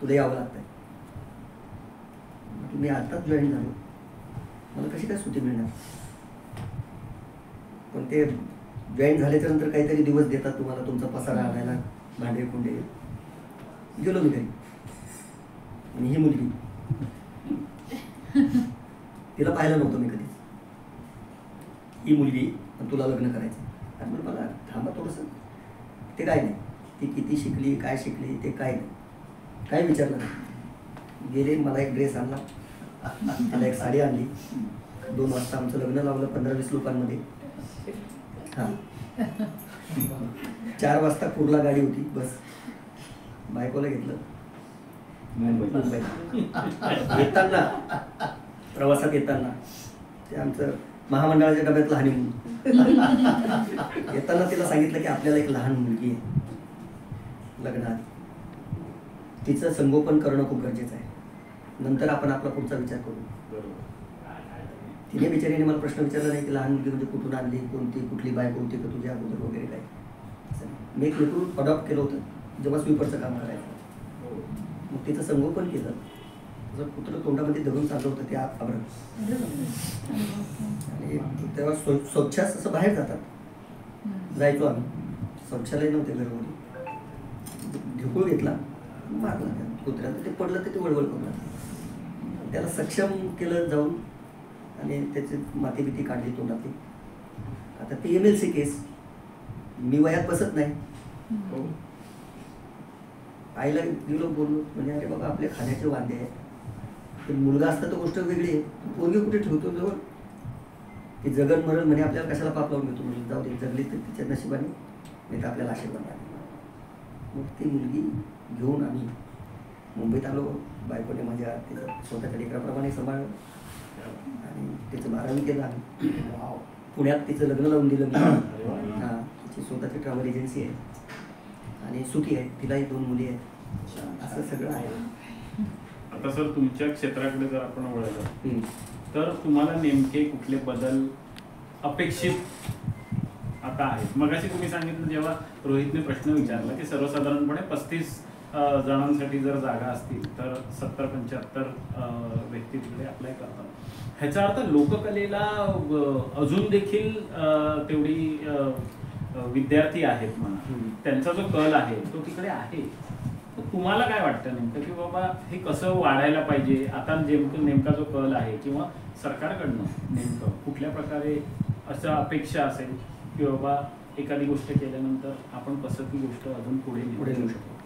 तुला यावं लागतं आहे. मी आताच जॉईन झालो, मला कशी काय सुट्टी मिळणार? पण ते जॉईन झाल्याच्या नंतर काहीतरी दिवस देतात तुम्हाला तुमचा पसारा आणायला, भांडे कुंडे. गेलो मी घरी आणि ही मुलगी, तिला पाहिलं नव्हतं मी कधीच. ही मुलगी, तुला लग्न करायचं. आणि मला थांबा थोडंसं, ते काय नाही, ती किती शिकली, काय शिकली, ते काय नाही, काय विचारलं नाही. गेले, मला एक ड्रेस आणला, मला एक साडी आणली. 2 वाजता आमचं लग्न लावलं 15-20 लोकांमध्ये. हां, 4 वाजता कुर्ला गाडी होती, बस. बायकोला घेतलं मुंबईत. येताना, प्रवासात येताना ते आमचं महामंडळाच्या डब्यातलं हनीमून. येताना तिला सांगितलं की आपल्याला एक लहान मुलगी आहे लग्नाआधी, तिचं संगोपन करणं खूप गरजेचं आहे, नंतर आपण आपला पुढचा विचार करू. तिने बिचारीने मला प्रश्न विचारला नाही की लहान मुलगी म्हणजे कुठून आणली, कोणती, कुठली बायको होती का तुझ्या अगोदर वगैरे काय. मी एक लेकरू अडॉप्ट केलं होतं जेव्हा स्वीपरचं काम करायचं. मग तिचं संगोपन केलं. जर कुठलं तोंडामध्ये धरून चाललं होतं ते आवरण. आणि तेव्हा स्वच्छास असं बाहेर जातात, जायचो आम्ही. शौचालय नव्हते घरामध्ये. ढिकूळ घेतला, मारला कुत्र्याला, ते पडलं तर ते वळवळ करून त्याला सक्षम केलं जाऊन आणि त्याची माती बिती काढली तोंडातली. आता ती MLC केस, मी वयात बसत नाही. आईला गेलो बोललो, म्हणजे अरे बाबा आपल्या खाण्याचे वांदे आहे. ते मुलगा असता तर गोष्ट वेगळी आहे, पोरगी कुठे ठेवतो जवळ, ती जगन मरण म्हणे आपल्याला कशाला पाप लावून घेतो. म्हणजे जाऊ दे, जगली तर तिच्या नशिबाने, नाही तर आपल्याला आशीर्वाद आले. मग ती मुलगी घेऊन आम्ही मुंबईत आलो. बायकोने माझ्या तिचं स्वतःच्या लेकराप्रमाणे सांभाळलं आणि तिचं 12वी केलं आम्ही. पुण्यात तिचं लग्न लावून दिलं मी. हां, तिची स्वतःची ट्रॅव्हल एजन्सी आहे आणि सुखी आहे, तिलाही 2 मुली आहेत. असं सगळं आहे. आता सर तुमच्या क्षेत्राकडे जर आपण वळलं तर तुम्हाला नेमके कुठले बदल अपेक्षित आता आहेत? मगाशी तुम्ही सांगितलं जेव्हा रोहितने प्रश्न विचारला की सर्वसाधारणपणे 35 जणांसाठी जर जागा असतील तर 70-75 व्यक्ती तिकडे अप्लाय करतात. ह्याचा अर्थ लोककलेला अजून देखील तेवढी विद्यार्थी आहेत म्हणा, त्यांचा जो कल आहे तो तिकडे आहे. तुम्हाला काय वाटतं नेमकं की बाबा हे कसं वाढायला पाहिजे? आता नेमका जो कल आहे किंवा सरकारकडनं नेमकं कुठल्या प्रकारे असं अपेक्षा असेल की बाबा एखादी गोष्ट केल्यानंतर आपण कसं ती गोष्ट अजून पुढे नेऊ शकतो?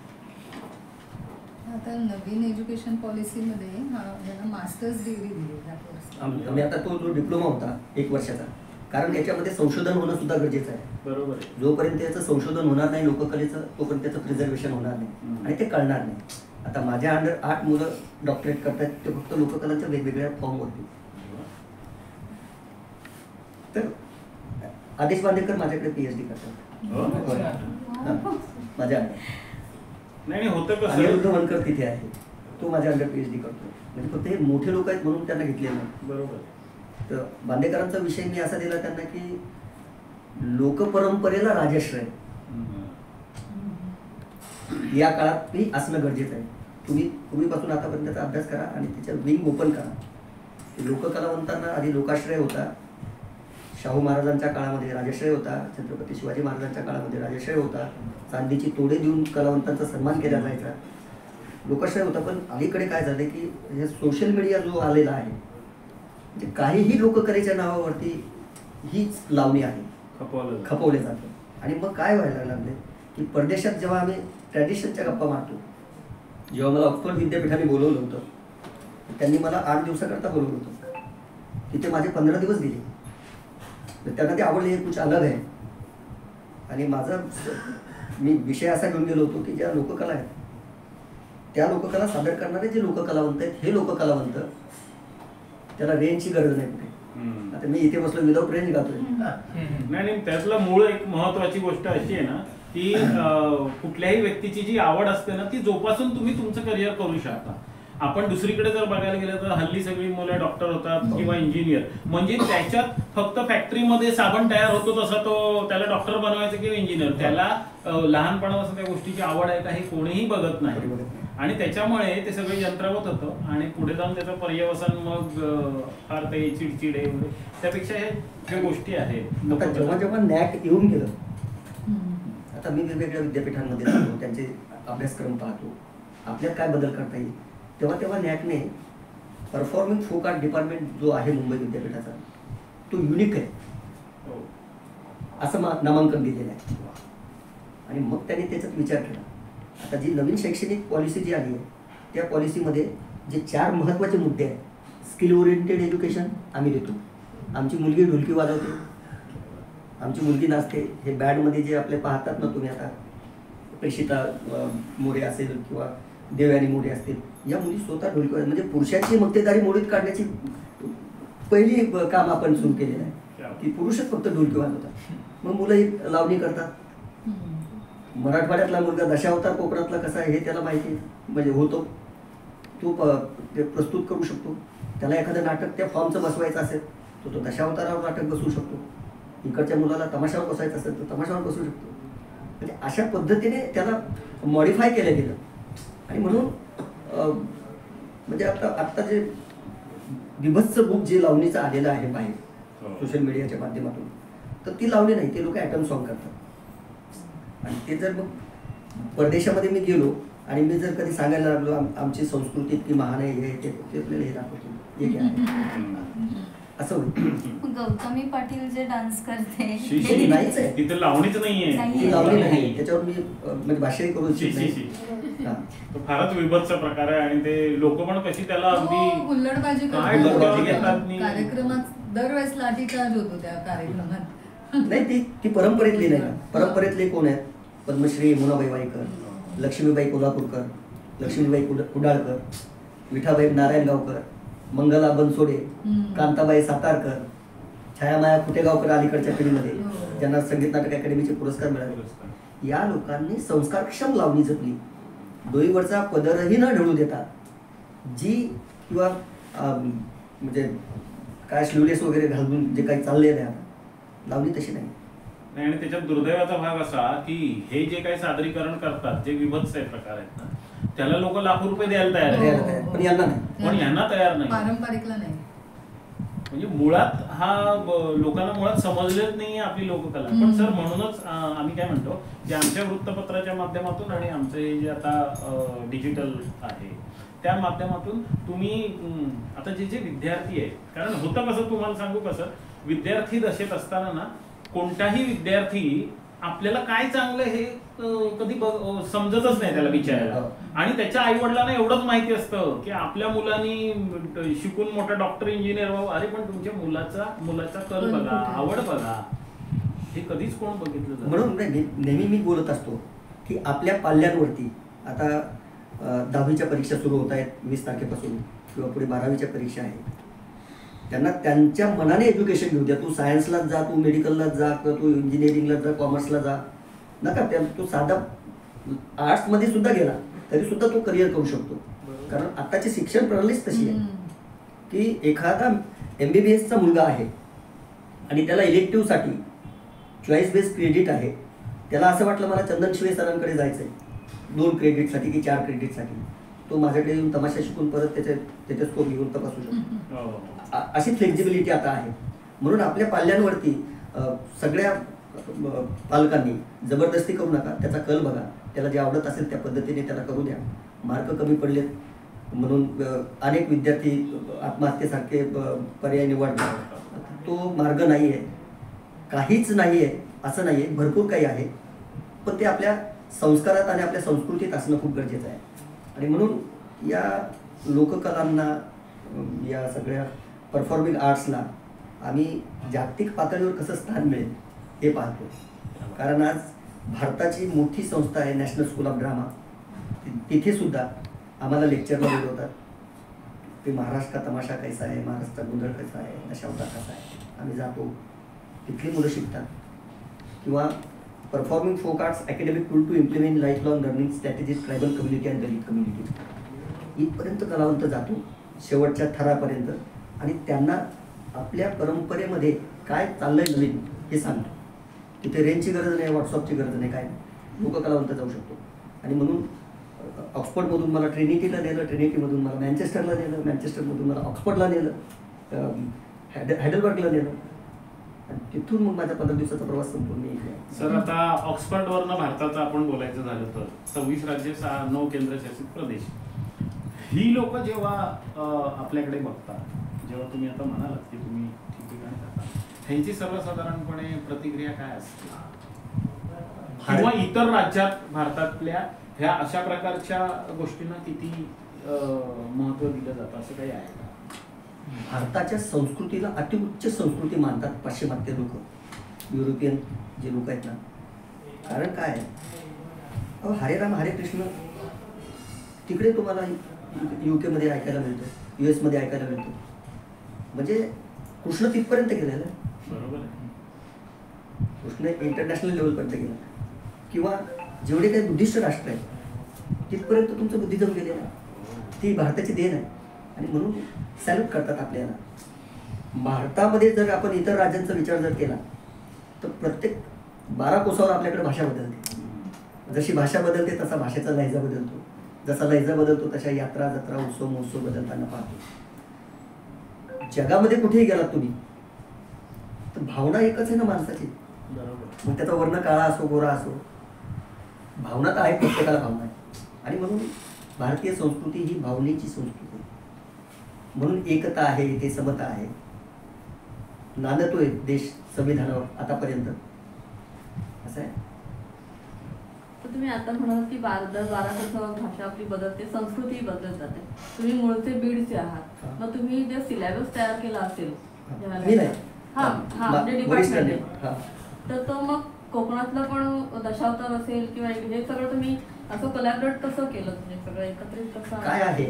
आता नवीन एज्युकेशन पॉलिसीमध्ये ह्याला मास्टर्स डिग्री दिली जाते. आम्ही आता तो जो डिप्लोमा होता 1 वर्षाचा, कारण याच्यामध्ये संशोधन होणं सुद्धा गरजेचं आहे. बरोबर आहे. जोपर्यंत याचं संशोधन होणार नाही लोककलेचं, तोपर्यंत त्याचं प्रिझर्वेशन होणार नाही आणि ते कळणार नाही. आता माझ्या अंडर 8 मुलं डॉक्टरेट करतात, ते फक्त लोककलांच्या वेगवेगळ्या फॉर्मवरती. तर आदेश बांदेकर माझ्याकडे PhD करतात. माझ्या नाही होतं कसं, अनिरुद्ध वनकर तिथे आहे, तो माझ्या अंडर PhD करतो. म्हणजे फक्त हे मोठे लोक आहेत म्हणून त्यांना घेतले नाही. बरोबर. तर बांदेकरांचा विषय मी असा दिला त्यांना की लोकपरंपरेला राजश्रय या काळात मी असणं गरजेचं आहे. तुम्ही पूर्वीपासून आतापर्यंतचा अभ्यास करा आणि त्याच्या विंग ओपन करा. लोककलावंतांना आधी लोकाश्रय होता, शाहू महाराजांच्या काळामध्ये राजश्रय होता, छत्रपती शिवाजी महाराजांच्या काळामध्ये राजश्रय होता, चांदीची तोडे देऊन कलावंतांचा सन्मान केला जायचा, लोकाश्रय होता. पण अलीकडे काय झालं की हे सोशल मीडिया जो आलेला आहे, म्हणजे काहीही लोककलेच्या नावावरती हीच लावणी आहे, खपवले जातं. आणि मग काय व्हायला लागले की परदेशात जेव्हा आम्ही ट्रॅडिशनच्या गप्पा मारतो, जेव्हा मला ऑक्सफर्ड विद्यापीठाने बोलवलं होतं, त्यांनी मला 8 दिवसाकरता बोलवलं होतं. तिथे माझे 15 दिवस गेले. त्यांना ते आवडले, हे कुछ अलग आहे. आणि मी विषय असा घेऊन गेलो होतो की ज्या लोककला आहेत त्या लोककला सादर करणारे जे लोककलावंत आहेत, हे लोककलावंत त्याला रेंजची गरज नाही कुठे. आता मी इथे बसलो विदाउट रेंज गातोय. नाही, त्यातला मूळ एक महत्वाची गोष्ट अशी आहे ना की कुठल्याही व्यक्तीची जी आवड असते ना ती जोपासून तुम्ही तुमचं करिअर करू शकता. आपण दुसरीकडे जर बघायला गेलं तर हल्ली सगळी मुलं डॉक्टर होतात किंवा इंजिनियर, म्हणजे त्याच्यात फक्त फॅक्टरीमध्ये साबण तयार होतो तसा तो त्याला डॉक्टर बनवायचं किंवा इंजिनियर, त्याला लहानपणापासून त्या गोष्टीची आवड आहे का हे कोणीही बघत नाही. आणि त्याच्यामुळे ते सगळे यंत्रवत होतं आणि पुढे जाऊन त्याचं पर्यवसन मग फार ते चिडचिडे वगैरे, त्यापेक्षा हे ज्या गोष्टी आहेत. जेव्हा जेव्हा नॅक येऊन गेलं, आता मी वेगवेगळ्या विद्यापीठांमध्ये जातो, त्यांचे अभ्यासक्रम पाहतो, आपल्यात काय बदल करता येईल, तेव्हा नॅकने परफॉर्मिंग फोक आर्ट डिपार्टमेंट जो आहे मुंबई विद्यापीठाचा तो युनिक आहे असं नामांकन दिलेलं आहे. आणि मग त्यांनी त्याच्यात विचार केला. आता जी नवीन शैक्षणिक पॉलिसी जी आली आहे त्या पॉलिसीमध्ये जे 4 महत्त्वाचे मुद्दे आहेत, स्किल ओरिएंटेड एज्युकेशन आम्ही देतो, आमची मुलगी ढोलकी वाजवते, आमची मुलगी नाचते, हे बँडमध्ये जे आपले पाहतात ना तुम्ही, आता प्रेषिता मोरे असेल किंवा देवयानी मोरे असतील, या मुली स्वतः ढोलकी वाजवतात. म्हणजे पुरुषांची मक्तेदारी मोडीत काढण्याची पहिली काम आपण सुरू केलेलं आहे की पुरुषच फक्त ढोलकी वाजवतात. मग मुलं ही लावणी करतात. मराठवाड्यातला मुलगा दशावतार कोकणातला कसा आहे हे त्याला माहिती म्हणजे होतो, तो प्रस्तुत करू शकतो. त्याला एखादं नाटक त्या फॉर्मचं बसवायचं असेल तो दशावतारावर नाटक बसवू शकतो. इकडच्या मुलाला तमाशावर बसायचं असेल तर तमाशावर बसवू शकतो. म्हणजे अशा पद्धतीने त्याला मॉडिफाय केलं गेलं. आणि म्हणून म्हणजे आता जे विभत्स बुक जे लावणीचं आलेलं आहे बाहेर सोशल मीडियाच्या माध्यमातून, तर ती लावणी नाही, ते लोक ॲटम सॉन्ग करतात. आणि ते जर मग परदेशामध्ये मी गेलो आणि मी जर कधी सांगायला लागलो आमची संस्कृती इतकी महान आहे, हे आपल्याला हे दाखवतो हे काय असं होईल. गौतमी पाटील जे डान्स करते नाहीच आहे, तिथे लावणीच नाहीये, ती लावणी नाही. त्याच्यावर मी म्हणजे भाषाही करू इच्छित नाही. फारच विभत्स प्रकार आहे. आणि ते लोक पण कशी त्याला अगदी हुल्लडबाजी करतात. कार्यक्रमात दरवेळेस लाठीचार्ज होतो त्या कार्यक्रमात. नाही, ती परंपरेतली नाही. परंपरेतले कोण आहेत? पद्मश्री मुनाबाई वाईकर, लक्ष्मीबाई कोल्हापूरकर, लक्ष्मीबाई कुडाळकर, विठाबाई नारायणगावकर, मंगला बनसोडे, कांताबाई सातारकर, छायामाया कुटेगावकर अलीकडच्या पिढीमध्ये ज्यांना संगीत नाटक अकॅडमीचे पुरस्कार मिळाले. या लोकांनी संस्कारक्षम लावणी जपली. डोईवरचा पदरही न ढळू देता जी किंवा म्हणजे काय स्लीवलेस वगैरे घालून जे काही चाललेलं आहे लावणी तशी नाही. नाही, आणि त्याच्यात दुर्दैवाचा भाग असा की हे जे काही सादरीकरण करतात, जे विभत्स आहे प्रकार आहेत ना, त्याला लोक लाखो रुपये द्यायला तयार द्यायला आहेत, तयार, पण यांना नाही. पण यांना तयार नाही. पारंपरिकला नाही. म्हणजे मुळात हा लोकांना मुळात समजलेच नाही आपली लोककला. पण सर, म्हणूनच आम्ही काय म्हणतो की आमच्या वृत्तपत्राच्या माध्यमातून आणि आमचं हे जे आता डिजिटल आहे त्या माध्यमातून तुम्ही आता जे विद्यार्थी आहेत, कारण होतं कसं तुम्हाला सांगू कसं, विद्यार्थी दशेत असताना ना कोणताही विद्यार्थी आपल्याला काय चांगलं हे कधी समजतच नाही त्याला विचारायला. आणि त्याच्या आई वडिलांना एवढंच माहिती असतं की आपल्या मुलांनी शिकून मोठा डॉक्टर इंजिनियर व्हावं. अरे पण तुमच्या मुलाचा कल बघा, आवड बघा, हे कधीच कोण बघितलं जातं. म्हणून नेहमी मी बोलत असतो की आपल्या पाल्यांवरती आता 10वीच्या परीक्षा सुरू होत आहेत 20 तारखेपासून, किंवा पुढे 12वीच्या परीक्षा आहेत. त्यांना त्यांच्या मनाने एज्युकेशन घेऊ द्या. तू सायन्सलाच जा, तू मेडिकललाच जा, किंवा तू इंजिनिअरिंगला जा, कॉमर्सला जा, नका. तो साधा आर्ट्समध्ये सुद्धा गेला तरी सुद्धा तो करिअर करू शकतो. कारण आताची शिक्षण प्रणालीच तशी आहे की एखादा MBBSचा मुलगा आहे आणि त्याला इलेक्टिव्हसाठी चॉईस बेस्ड क्रेडिट आहे, त्याला असं वाटलं मला चंदन शिवे सरांकडे जायचं आहे 2 क्रेडिटसाठी की 4 क्रेडिटसाठी, तो माझ्याकडे येऊन तमाशा शिकून परत त्याचे स्कोर घेऊन तपासू शकतो. अशी फ्लेक्झिबिलिटी आता आहे. म्हणून आपल्या पाल्यांवरती सगळ्या पालकांनी जबरदस्ती करू नका. त्याचा कल बघा, त्याला जे आवडत असेल त्या पद्धतीने त्याला करू द्या. मार्क कमी पडलेत म्हणून अनेक विद्यार्थी आत्महत्येसारखे पर्याय निवडतात. तो मार्ग नाही आहे, काहीच नाही आहे असं नाही आहे, भरपूर काही आहे. पण ते आपल्या संस्कारात आणि आपल्या संस्कृतीत असणं खूप गरजेचं आहे. आणि म्हणून या लोककलांना, या सगळ्या परफॉर्मिंग आर्ट्सला आम्ही जागतिक पातळीवर कसं स्थान मिळेल हे पाहतो. कारण आज भारताची मोठी संस्था आहे नॅशनल स्कूल ऑफ ड्रामा, तिथे सुद्धा आम्हाला लेक्चरला बोलवतात की महाराष्ट्र का तमाशा कैसा आहे, महाराष्ट्र गोंधळ कसा आहे, दशावतार कसा आहे. आम्ही जातो, तिथली मुलं शिकतात. किंवा performing folk arts academic tool to implement lifelong learning strategies tribal community and Dalit community, इथपर्यंत कलावंत जातो, शेवटच्या थरापर्यंत. आणि त्यांना आपल्या परंपरेमध्ये काय चाललंय नवीन हे सांगतो. तिथे रेंजची गरज नाही, व्हॉट्सअपची गरज नाही, काय नाही, लोककलावंत जाऊ शकतो. आणि म्हणून ऑक्सफर्डमधून मला ट्रिनिटीला नेलं, ट्रिनिटीमधून मला मँचेस्टरला नेलं, मँचेस्टरमधून मला ऑक्सफर्डला नेलं, हॅडलबर्गला नेलं. आणि तिथून मग माझा 15 दिवसाचा प्रवास संपून मी इकडे. सर, आता ऑक्सफर्डवरनं भारताचं आपण बोलायचं झालं तर 26 राज्य 9 केंद्रशासित प्रदेश, ही लोक जेव्हा आपल्याकडे बघतात, जेव्हा तुम्ही आता म्हणालात की तुम्ही ठिकठिकाणी जाता, ह्यांची सर्वसाधारणपणे प्रतिक्रिया काय असते? किंवा इतर राज्यात भारतातल्या ह्या अशा प्रकारच्या गोष्टींना किती महत्त्व दिलं जातं, असं काही आहे का? भारताच्या संस्कृतीला अतिउच्च संस्कृती मानतात पाश्चिमात्य लोक, युरोपियन जे लोक आहेत ना. कारण काय आहे, हरे राम हरे कृष्ण तिकडे तुम्हाला UK मध्ये ऐकायला मिळतं, US मध्ये ऐकायला मिळतं. म्हणजे कृष्ण तिथपर्यंत गेलेला आहे. बरोबर आहे. कृष्ण इंटरनॅशनल लेवलपर्यंत गेला. किंवा जेवढे काही बुद्धिस्ट राष्ट्र आहेत तिथपर्यंत तुमचं बुद्धिझम गेलेलं आहे. ती भारताची देण आहे. आणि म्हणून सॅल्यूट करतात आपल्याला. भारतामध्ये जर आपण इतर राज्यांचा विचार जर केला तर प्रत्येक 12 कोसावर आपल्याकडे भाषा बदलते. जशी भाषा बदलते तसा भाषेचा लहजा बदलतो. जसा लहजा बदलतो तशा यात्रा जत्रा उत्सव महोत्सव बदलताना पाहतो. जगामध्ये कुठेही गेलात तुम्ही तर भावना एकच आहे ना माणसाची. बरोबर. मग त्याचा वर्ण काळा असो गोरा असो, भावना तर आहे, प्रत्येकाला भावना आहे. आणि म्हणून भारतीय संस्कृती ही भावनेची संस्कृती आहे. म्हणून एकता आहे, इथे समता आहे, नांदतोय देश संविधानावर आतापर्यंत, असं आहे. तर तुम्ही आता म्हणाल की 12 कसं भाषा आपली बदलते, संस्कृती बदलत जाते. तुम्ही मूळचे बीडचे आहात, मग तुम्ही जे सिलेबस तयार केला असेल मी नाही, म्हणजे डिपार्टमेंट हां, तर तो मग कोकणातलं पण दशावतार असेल किंवा हे सगळं तुम्ही असं कोलॅबरेट कसं केलं, म्हणजे सगळं एकत्रित कसं काय आहे.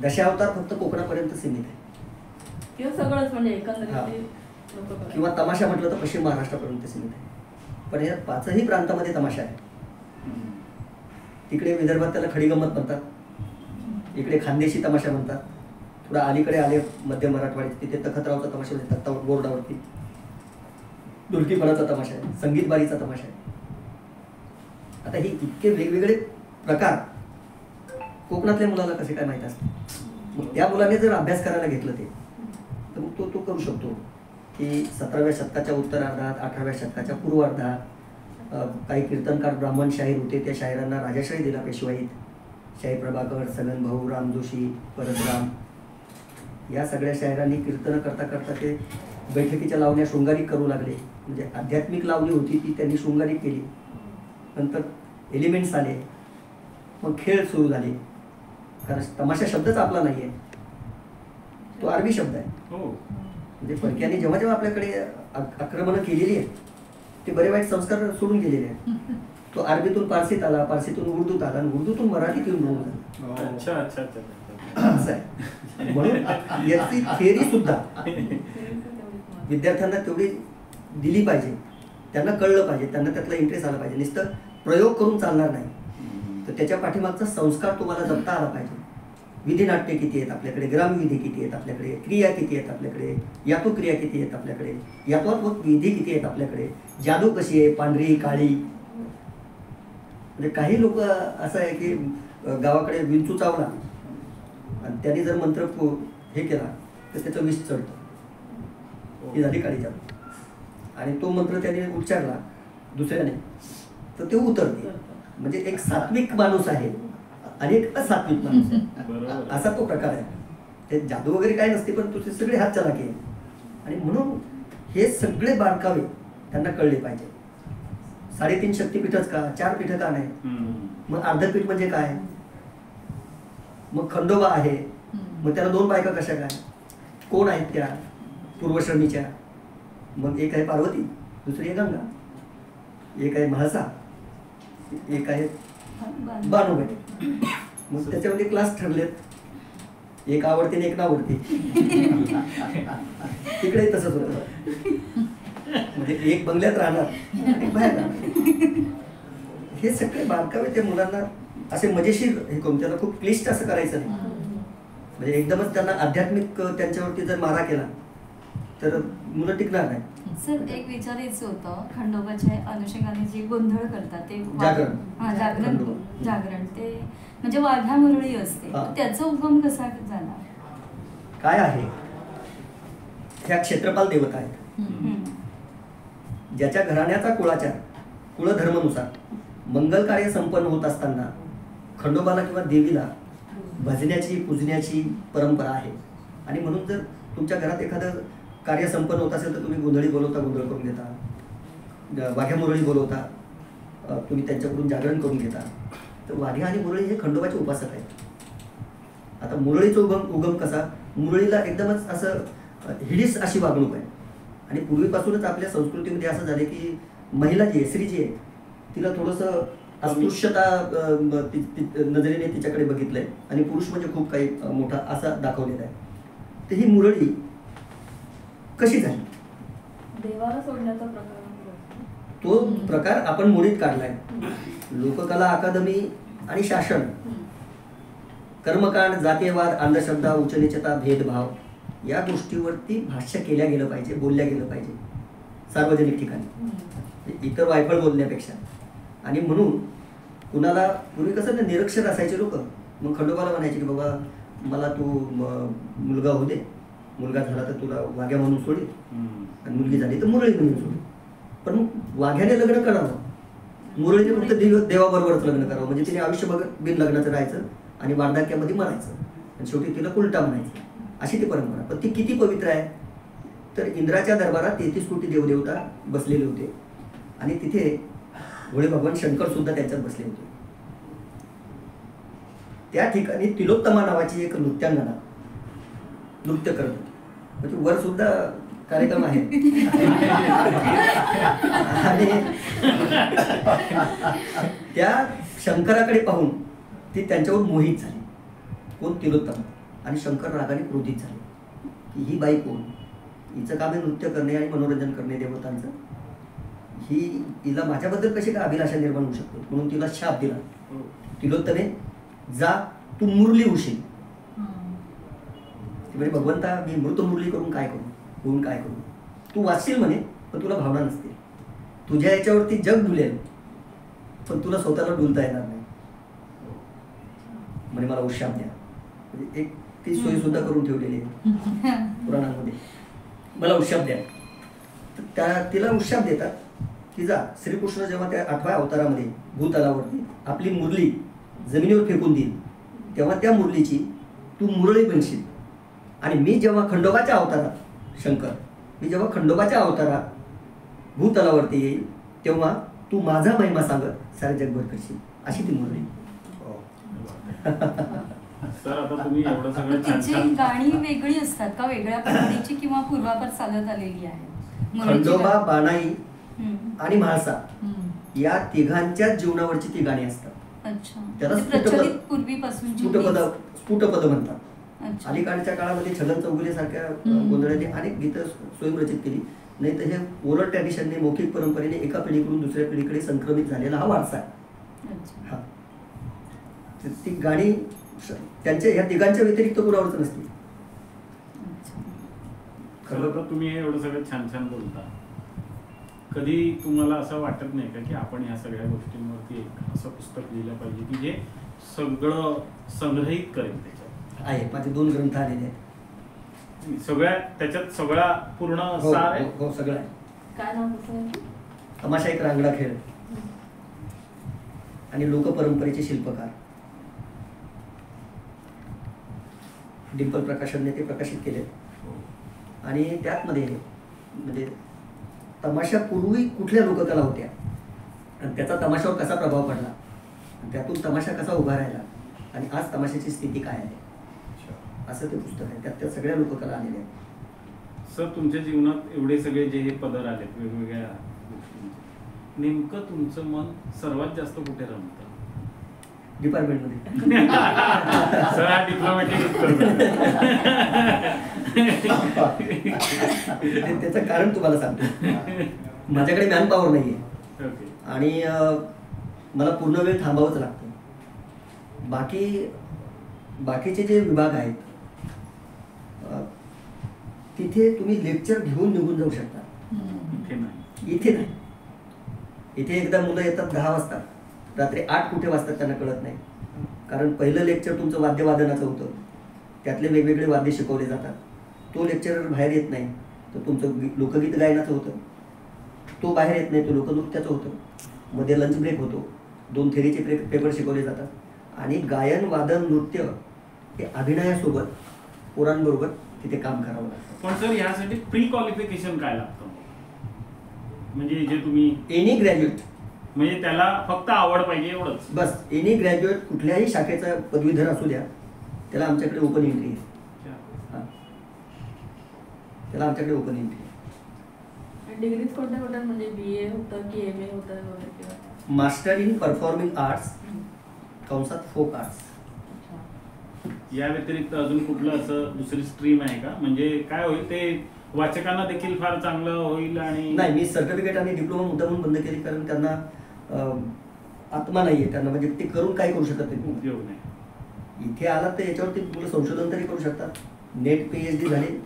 दशावतार फक्त कोकणापर्यंत सीमित आहे, किंवा सगळंच म्हणजे एकंदरीत, किंवा तमाशा म्हटलं तर पश्चिम महाराष्ट्रापर्यंत सीमित आहे. पण या 5ही प्रांतामध्ये तमाशा आहे. तिकडे विदर्भात त्याला खडी गंमत म्हणतात, इकडे खानदेशी तमाशा म्हणतात. थोडा अलीकडे आले मध्य मराठवाड्यात तिथे तखतरावचा तमाशा तख्ता बोर्डावरती, ढोलकीपणाचा तमाशा आहे, संगीत बारीचा तमाशा आहे. आता हे इतके वेगवेगळे प्रकार कोकणातल्या मुलाला कसे काय माहीत असतात. मग त्या मुलाने जर अभ्यास करायला घेतलं ते, तर मग तो करू शकतो की 17व्या शतकाच्या उत्तरार्धात, 18व्या शतकाच्या पूर्वार्धात काही कीर्तनकार ब्राह्मण शाहीर होते. त्या शाहिरांना राजाशाही दिला पेशवाईत. शाही प्रभाकर, सगन भाऊ, राम जोशी, परतराम या सगळ्या शाहिरांनी कीर्तन करता करता ते बैठकीच्या लावण्या शृंगारिक करू लागले. म्हणजे आध्यात्मिक लावणी होती ती त्यांनी शृंगारिक केली. नंतर एलिमेंट्स आले, मग खेळ सुरू झाले. कारण तमाशा शब्दच आपला नाही आहे, तो अरबी शब्द आहे. म्हणजे परक्यांनी जेव्हा जेव्हा आपल्याकडे आक्रमणं केलेली आहेत ते बरे वाईट संस्कार सोडून गेलेले आहेत. तो अरबीतून पारसीत आला, पारसीतून उर्दूत आला आणि उर्दूतून मराठीत येऊन बोलून झाला. अच्छा अच्छा असं आहे. म्हणून याची थिअरी सुद्धा विद्यार्थ्यांना तेवढी दिली पाहिजे, त्यांना कळलं पाहिजे, त्यांना त्यातला इंटरेस्ट आला पाहिजे. नुसतं प्रयोग करून चालणार नाही, तर त्याच्या पाठीमागचा संस्कार तुम्हाला जपता आला पाहिजे. विधिनाट्य किती आहेत आपल्याकडे, ग्रामविधी किती आहेत आपल्याकडे, क्रिया किती आहेत आपल्याकडे, यातू क्रिया किती आहेत आपल्याकडे, यात्वात्मक विधी किती आहेत आपल्याकडे, जादू कशी आहे, पांढरी काळी. म्हणजे काही लोक असं आहे की गावाकडे विंचू चावला आणि त्यांनी जर मंत्र हे केला तर त्याचं विष चढतं, ही झाली काळी जादू. आणि तो मंत्र त्याने उच्चारला दुसऱ्याने तर ते उतरते. म्हणजे एक सात्विक माणूस आहे आणि एक असात्विक माणूस आहे, असा तो प्रकार आहे. ते जादू वगैरे काय नसते, पण तुझे सगळे हात चलाकी आहे. आणि म्हणून हे सगळे बारकावे त्यांना कळले पाहिजे. 3.5 शक्तिपीठच का, 4 पीठ का नाही? मग अर्धपीठ म्हणजे काय? मग खंडोबा आहे, मग त्याला 2 बायका कशा काय? कोण आहेत त्या? पूर्वश्रमीच्या. मग एक आहे पार्वती, दुसरी आहे गंगा, एक आहे म्हाळसा, एक आहे बानुबाई. मग त्याच्यामध्ये क्लास ठरलेत, एक आवडते आणि एक नावडते. तिकडे तसंच होतं. म्हणजे एक बंगल्यात राहणार एक बाहेर राहणार. हे सगळे बारकावे त्या मुलांना असे मजेशीर हे करून, त्याला खूप क्लिष्ट असं करायचं नाही. म्हणजे एकदमच त्यांना आध्यात्मिक त्यांच्यावरती जर मारा केला तर मुलं टिकणार नाही. सर एक विचारायचं होतं, खंडोबाच्या अनुषंगाने जे गोंधळ करतात ते जागरण ते म्हणजे वाघ्या मुरळी असते, त्याचा उगम कसा झाला? काय आहे, ह्या क्षेत्रपाल देवता आहेत. ज्याच्या घराण्याचा कुळाचार कुळधर्मानुसार मंगल कार्य संपन्न होत असताना खंडोबाला किंवा देवीला भजण्याची पूजण्याची परंपरा आहे. आणि म्हणून जर तुमच्या घरात एखादं कार्य संपन्न होत असेल तर तुम्ही गोंधळी बोलवता, गोंधळ करून घेता, वाघ्या मुरळी बोलवता, तुम्ही त्यांच्याकडून जागरण करून घेता. तर वाघ्या आणि मुरळी हे खंडोबाचे उपासक आहेत. आता मुरळीचा उगम कसा? मुरळीला एकदमच असं हिडीस अशी वागणूक आहे. आणि पूर्वीपासूनच आपल्या संस्कृतीमध्ये असं झालं की महिला जी आहे, स्त्री जी आहे, तिला थोडंसं अस्पृश्यता नजरेने तिच्याकडे बघितलंय आणि पुरुष म्हणजे खूप काही मोठा असा दाखवलेला आहे. तर ही मुरळी कशी झाली? देवाला सोडण्याचा प्रकार तो प्रकार आपण मोडीत काढलाय. लोककला अकादमी आणि शासन, कर्मकांड, जातीयवाद, अंधश्रद्धा, उच्चनीचता, भेदभाव या गोष्टीवरती भाष्य केल्या गेलं पाहिजे, बोलल्या गेलं पाहिजे सार्वजनिक ठिकाणी, इतर वायफळ बोलण्यापेक्षा. आणि म्हणून कुणाला पूर्वी कसं ना निरक्षर असायचे लोक, मग खंडोबाला म्हणायचे की बाबा मला तू मुलगा होऊ दे, मुलगा झाला तर तुला वाघ्या म्हणून सोडेल आणि मुलगी झाली तर मुरळी म्हणून सोडेल. पण मग वाघ्याने लग्न करावं, मुरळीने फक्त देवाबरोबरच लग्न करावं. म्हणजे तिने आयुष्यभर बिन लग्नाचं राहायचं आणि वार्धक्यामध्ये मरायचं आणि शेवटी तिला उलटा म्हणायचं, अशी ती परंपरा. पण ती किती पवित्र आहे? तर इंद्राच्या दरबारात 33 कोटी देवदेवता बसलेले होते आणि तिथे भोळे भगवान शंकर सुद्धा त्यांच्यात बसले होते. त्या ठिकाणी तिलोत्तमा नावाची एक नृत्यांगना नृत्य करत होती. म्हणजे वर सुद्धा कार्यक्रम आहे. आणि त्या शंकराकडे पाहून ती त्यांच्यावर मोहित झाली. कोण? तिलोत्तमा. आणि शंकर रागाने क्रोधित झाले की ही बाई कोण? हिचं काम आहे नृत्य करणे आणि मनोरंजन करणे देवतांचं. हिला माझ्याबद्दल कशी काय अभिलाषा निर्माण होऊ शकते? म्हणून तिला शाप दिला. तिलोत्तमे जा, तू मुरली होशील. म्हणजे भगवंता मी मृत मुरली करून काय करू, होऊन काय करू? तू वाचशील म्हणे पण तुला भावना नसते. तुझ्या याच्यावरती जग डुलेल पण तुला स्वतःला डुलता येणार नाही. म्हणजे मला उशाप द्या, म्हणजे एक ती सोयी सुद्धा करून ठेवलेली आहे पुराणांमध्ये. मला उशाप द्या, तर तिला उशाप देतात की जा. श्रीकृष्ण जेव्हा त्या 8व्या अवतारामध्ये भूतलावरती आपली मुरली जमिनीवर फेकून देईल तेव्हा त्या मुरलीची तू मुरळी बनशील. आणि मी जेव्हा खंडोबाच्या अवतारात शंकर, मी जेव्हा खंडोबाच्या अवतारात भूतलावरती येईल तेव्हा तू माझा महिमा सांगत सारे जगभर करशील. अशी ती मुरली. सर आता तुम्ही एवढं सगळं छान तिची छान गाणी वेगळी असतात का, वेगळ्या पद्धतीची किंवा पूर्वापार चालत आलेली आहे? खंडोबा, बाणाई आणि म्हाळसा हम्म. या तिघांच्याच जीवनावरची ती गाणी असतात. अच्छा, त्याला म्हणजे प्रचलित पूर्वीपासूनची स्फुटपद म्हणतात. अच्छा. अलीकडच्या काळामध्ये छलन चौगुले सारख्या गोंधळाने अनेक गीतं स्वयंरचित केली. नाही तर हे ओरल ट्रॅडिशनने, मौखिक परंपरेने एका पिढीकडून दुसऱ्या पिढीकडे संक्रमित झालेला हा वारसा आहे. अच्छा. हा, ती गाणी त्यांच्या ह्या तिघांच्या व्यतिरिक्त कुणावरच नसते. अच्छा. खरं तर तुम्ही हे एवढं सगळं छान छान बोलता, कधी तुम्हाला असं वाटत नाही का की आपण ह्या सगळ्या गोष्टींवरती एक असं पुस्तक लिहिलं पाहिजे की जे सगळं संग्रहित करेल? त्याच्यात आहे, माझे 2 ग्रंथ आलेले आहेत. सगळ्या त्याच्यात सगळा पूर्ण हो, सार आहे. हो, सगळं आहे. काय नाव होतं? तमाशा एक रांगडा खेळ आणि लोकपरंपरेचे शिल्पकार. डिंपल प्रकाशनने ते प्रकाशित केले. आणि त्यातमध्ये म्हणजे तमाशापूर्वी कुठल्या लोककला होत्या आणि त्याचा तमाशावर कसा प्रभाव पडला आणि त्यातून तमाशा कसा उभा राहिला आणि आज तमाशाची स्थिती काय आहे, असं ते पुस्तक आहे. त्यात त्या सगळ्या लोककला आलेल्या आहेत. सर तुमच्या जीवनात एवढे सगळे जे हे पदर आलेत वेगवेगळ्या गोष्टींचे, नेमकं तुमचं मन सर्वात जास्त कुठे रमतं? डिपार्टमेंटमध्ये. सर हा डिप्लोमॅटिक उत्तर. त्याचं कारण तुम्हाला सांगतो. माझ्याकडे मॅन पॉवर नाहीये ओके. आणि मला पूर्ण वेळ थांबावंच लागतं. बाकीचे जे विभाग आहेत तिथे तुम्ही लेक्चर घेऊन निघून जाऊ शकता. इथे नाही. इथे नाही. इथे एकदा मुलं येतात 10 वाजता, रात्री 8 कुठे वाजतात त्यांना कळत नाही. कारण पहिलं लेक्चर तुमचं वाद्यवादनाचं होतं, त्यातले वेगवेगळे वाद्य शिकवले जातात. तो लेक्चरर बाहेर येत नाही तर तुमचं लोकगीत गायनाचं होतं, तो बाहेर येत नाही, तो लोकनृत्याचं होतं. मध्ये लंच ब्रेक होतो, 2 थेरीचे पेपर शिकवले जातात आणि गायन, वादन, नृत्य हे अभिनयासोबत पोरांबरोबर तिथे काम करावं लागतं. पण सर यासाठी प्री क्वालिफिकेशन काय लागतं? म्हणजे जे तुम्ही एनी ग्रॅज्युएट, म्हणजे त्याला फक्त आवड पाहिजे एवढंच? बस एनी ग्रॅज्युएट कुठल्याही शाखेचा पदवीधर असू द्या, त्याला आमच्याकडे ओपन एंट्री आहे. हां, त्याला आमच्याकडे ओपन एंट्री आहे. डिग्रीज कोणत्या म्हणजे BA होतं की MA होतं वगैरे किंवा मास्टर इन परफॉर्मिंग आर्ट्स कंसात फोक आर्ट्स. या व्यतिरिक्त अजून कुठलं असं दुसरी स्ट्रीम आहे का? म्हणजे काय होईल ते वाचकांना देखील फार चांगलं होईल? आणि नाही, मी सर्टिफिकेट आणि डिप्लोमा मुद्दामून बंद केली कारण त्यांना आत्मा नाही आहे त्यांना, म्हणजे ते करून काय करू शकत नाही. उपयोग नाही. इथे आलात तर याच्यावरती मुलं संशोधन तरी करू शकतात. नेट PhD झाले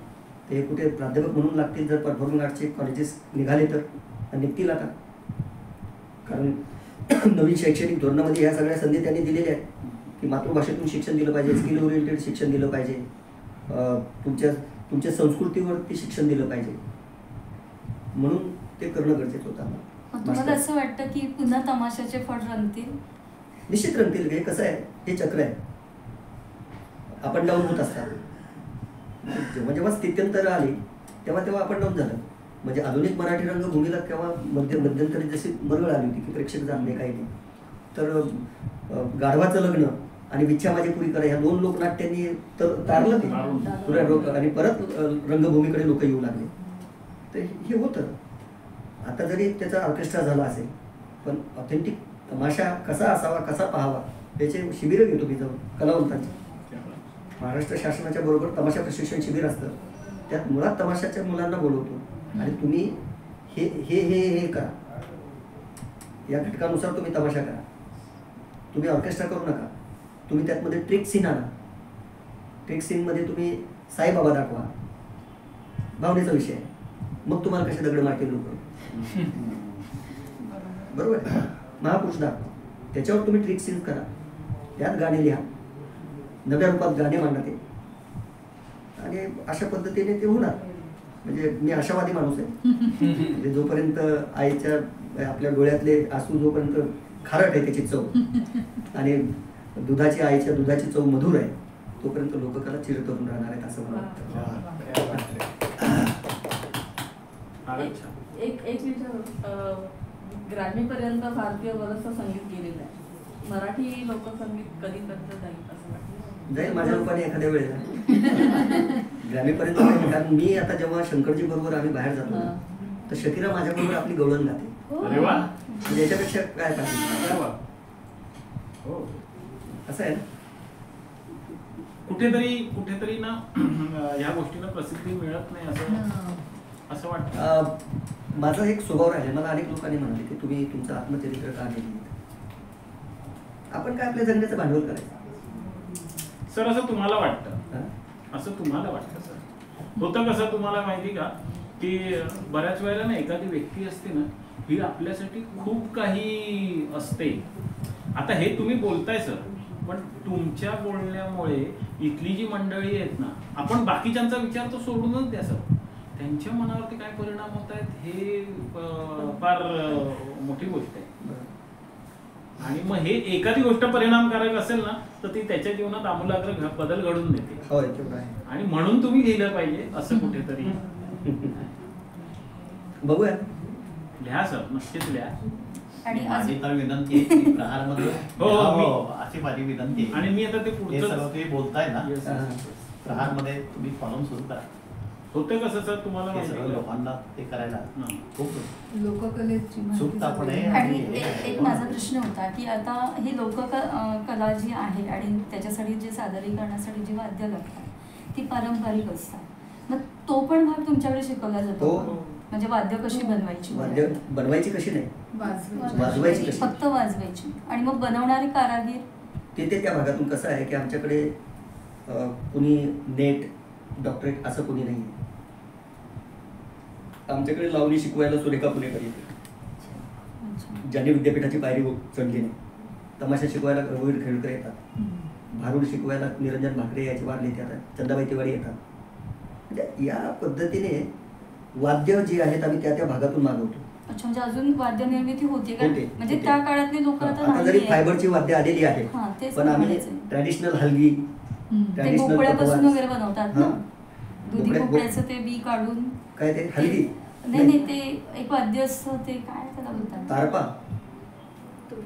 ते कुठे प्राध्यापक म्हणून लागतील जर परफॉर्मिंग आर्ट्सचे कॉलेजेस निघाले तर निघतील आता. कारण नवीन शैक्षणिक धोरणामध्ये ह्या सगळ्या संधी त्यांनी दिलेल्या आहेत की मातृभाषेतून शिक्षण दिलं पाहिजे, स्किल ओरिएंटेड शिक्षण दिलं पाहिजे, तुमच्या संस्कृतीवरती शिक्षण दिलं पाहिजे, म्हणून ते करणं गरजेचं होतं. तुम्हाला असं वाटतं की पुन्हा तमाशाचे फळ रंगतील? निश्चित रंगतील. हे कसं आहे, हे चक्र आहे, अप अँड डाऊन होत असतात. जेव्हा जेव्हा स्थित्यंतर आली तेव्हा तेव्हा अप अँड डाऊन झालं. म्हणजे आधुनिक मराठी रंगभूमीला केव्हा मध्यंतरी जशी मरगळ आली होती की प्रेक्षक जात नाही काही नाही, तर गाढवाचं लग्न आणि विच्छा माझी पुरी करा ह्या 2 लोकनाट्यांनी तर तारलं ते आणि परत रंगभूमीकडे लोक येऊ लागले. तर हे होतं. आता जरी त्याचा ऑर्केस्ट्रा झाला असेल पण ऑथेंटिक तमाशा कसा असावा, कसा पाहावा त्याचे शिबिरं घेतो मी जाऊन कलावंतांची. महाराष्ट्र शासनाच्या बरोबर तमाशा प्रशिक्षण शिबिर असतं, त्यात मुळात तमाशाच्या मुलांना बोलवतो आणि तुम्ही हे हे हे हे करा, या घटकानुसार तुम्ही तमाशा करा, तुम्ही ऑर्केस्ट्रा करू नका, तुम्ही त्यातमध्ये ट्रिक सीन आणा, ट्रिक सीनमध्ये तुम्ही साईबाबा दाखवा, भावनेचा विषय आहे. मग तुम्हाला कसे दगड मारतील लोक, बरोबर आहे. महापुरुष दाखवा, त्याच्यावर तुम्ही ट्रिक सीन करा, त्यात गाणे लिहा, नव्या रूपात गाणे मांडा ते, आणि अशा पद्धतीने ते होणार. म्हणजे मी आशावादी माणूस आहे. म्हणजे जोपर्यंत आईच्या आपल्या डोळ्यातले आसू जोपर्यंत खारट आहे त्याची चव, आणि आईच्या दुधाची चव मधुर आहे, तोपर्यंत लोककला चिरतरून राहणार आहेत असं मला वाटतं. एक विचार, ग्रामीणपर्यंत भारतीय बरंचसं संगीत गेलेलं आहे. मराठी लोकसंगीत कधीपर्यंत जाईल असं वाटतं? जाईल माझ्या रूपाने एखाद्या वेळेला ग्रामीणपर्यंत जाईल. कारण मी आता जेव्हा शंकरजी बरोबर आम्ही बाहेर जातो ना, तर शकीरा माझ्याबरोबर आपली गवळण गाते. अरे वा, म्हणजे याच्यापेक्षा काय पाहिजे. अरे वा. हो, असं आहे ना. कुठेतरी ना ह्या गोष्टीला प्रसिद्धी मिळत नाही असं वाटतं. माझा एक स्वभाव राहिला. मला अनेक लोकांनी म्हणाले की तुम्ही तुमचं आत्मचरित्र का नाही लिहित. आपण काय आपल्या जगण्याचं भांडवल करायचं सर, असं तुम्हाला वाटतं सर. होतं कसं तुम्हाला माहिती का, की बऱ्याच वेळेला ना एखादी व्यक्ती असते ना, ही आपल्यासाठी खूप काही असते. आता हे तुम्ही बोलताय सर, पण तुमच्या बोलण्यामुळे इथली जी मंडळी आहेत ना, आपण बाकीच्यांचा विचार तर सोडूनच द्या सर, त्यांच्या मनावरती काय परिणाम होत आहेत हे फार मोठी गोष्ट आहे. आणि मग हे एखादी गोष्ट परिणामकारक असेल ना, तर ती त्याच्या जीवनात आमूलाग्र बदल घडून देते. आणि म्हणून तुम्ही लिहिलं पाहिजे असं कुठेतरी. बघूया, लिहा सर, नक्कीच लिहा. आणि माझी तर विनंती आहे की प्रहारमध्ये अशी माझी विनंती आहे. आणि मी आता ते हे पुढचं सर्व तुम्ही बोलताय ना, Yes, yes. प्रहारमध्ये तुम्ही कॉलम सुरू करा. होतं कसं सर, तुम्हाला हे माहिती सर्व आहे का? लोकांना ते करायला हां. खूप लोककलेची माहिती सुप्तपणे सगळी. आणि एक माझा प्रश्न होता की आता ही लोककला जी आहे आणि त्याच्यासाठी जे सादरीकरणासाठी जी वाद्य लागतात ती पारंपरिक असतात, मग तो पण भाग तुमच्याकडे शिकवला जातो हो. का? म्हणजे वाद्य कशी बनवायची वाद्य बनवायची कशी नाही, वाजवायची कशी. फक्त वाजवायची. आणि मग बनवणारे कारागीर ते त्या भागातून कसं आहे की आमच्याकडे कुणी नेट डॉक्टरेट असं कोणी नाही आहे. आमच्याकडे लावणी शिकवायला सुरेखा पुणेकर येते, ज्यांनी विद्यापीठाची पायरी चढली नाही. तमाशा शिकवायला रघुवीर खेळकर येतात, भारूड शिकवायला निरंजन भाकरे याचे वारले येतात, चंदाबाई तिवारी येतात. म्हणजे या पद्धतीने वाद्य जी आहेत आम्ही त्या भागातून मागवतो. अच्छा, म्हणजे अजून वाद्य निर्मिती होते का? होते, म्हणजे होते. त्या काळातले लोक आता जरी फायबरची वाद्य आलेली आहे, हां, तेच पण आम्ही म्हणायचंय. ट्रॅडिशनल हलगी, ते ट्रॅडिशनल भोपळ्यापासून वगैरे बनवतात ना, हां. दुधी भोपळ्या- भोपळ्याचं ते बी काढून. काय ते हलगी नाही, ते एक वाद्य असतं, ते काय त्याला बोलतात? तारपा.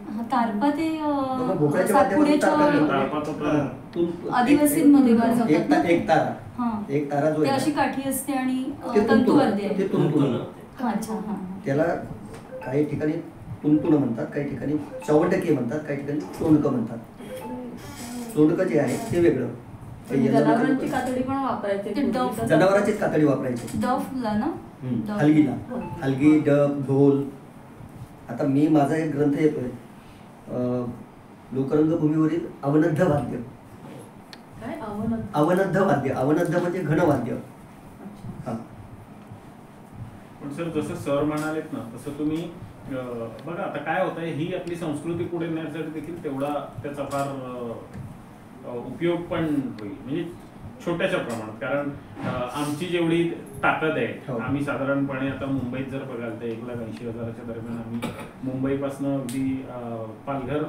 हा, तारपा ते बघा, भोपळ्याच्या वाद्यापासून तारपा तारपा तो मिळतो. हां, तून- आदिवासींमध्ये एक वाजवतात ना? एक तारा, हां. एक तारा जो ते आहे अशी ना, काठी असते आणि ते तंतुवाद्य ते आहे. तुंतुन. हा, अच्छा, हां. त्याला काही ठिकाणी तुंतुन म्हणतात, काही ठिकाणी चवटके म्हणतात, काही ठिकाणी सोंडकं म्हणतात. सोंडकं जे आहे ते वेगळं. ते जनावरांची कातडी पण वापरायची. ते डफ- जनावरांचीच कातडी वापरायची. डफला ना? डफ. हलगीला, हो. हलगी, डब, ढोल. आता मी माझा एक ग्रंथ येतोय, लोकरंगभूमीवरील अवनद्ध वाद्य. काय आवडत? अवनद्ध वाद्य, अवनद्ध म्हणजे घनवाद्य. अच्छा. हा. पण सर, जसं सर म्हणालेत ना, तसं तुम्ही बघा, आता काय होत आहे, ही आपली संस्कृती पुढे नेण्यासाठी देखील तेवढा त्याचा फार उपयोग पण होईल, म्हणजे छोट्याशा प्रमाणात. कारण आमची जेवढी ताकद आहे, हो. आम्ही साधारणपणे आता मुंबईत जर बघाल तर 1,80,000च्या दरम्यान आम्ही मुंबईपासून अगदी पालघर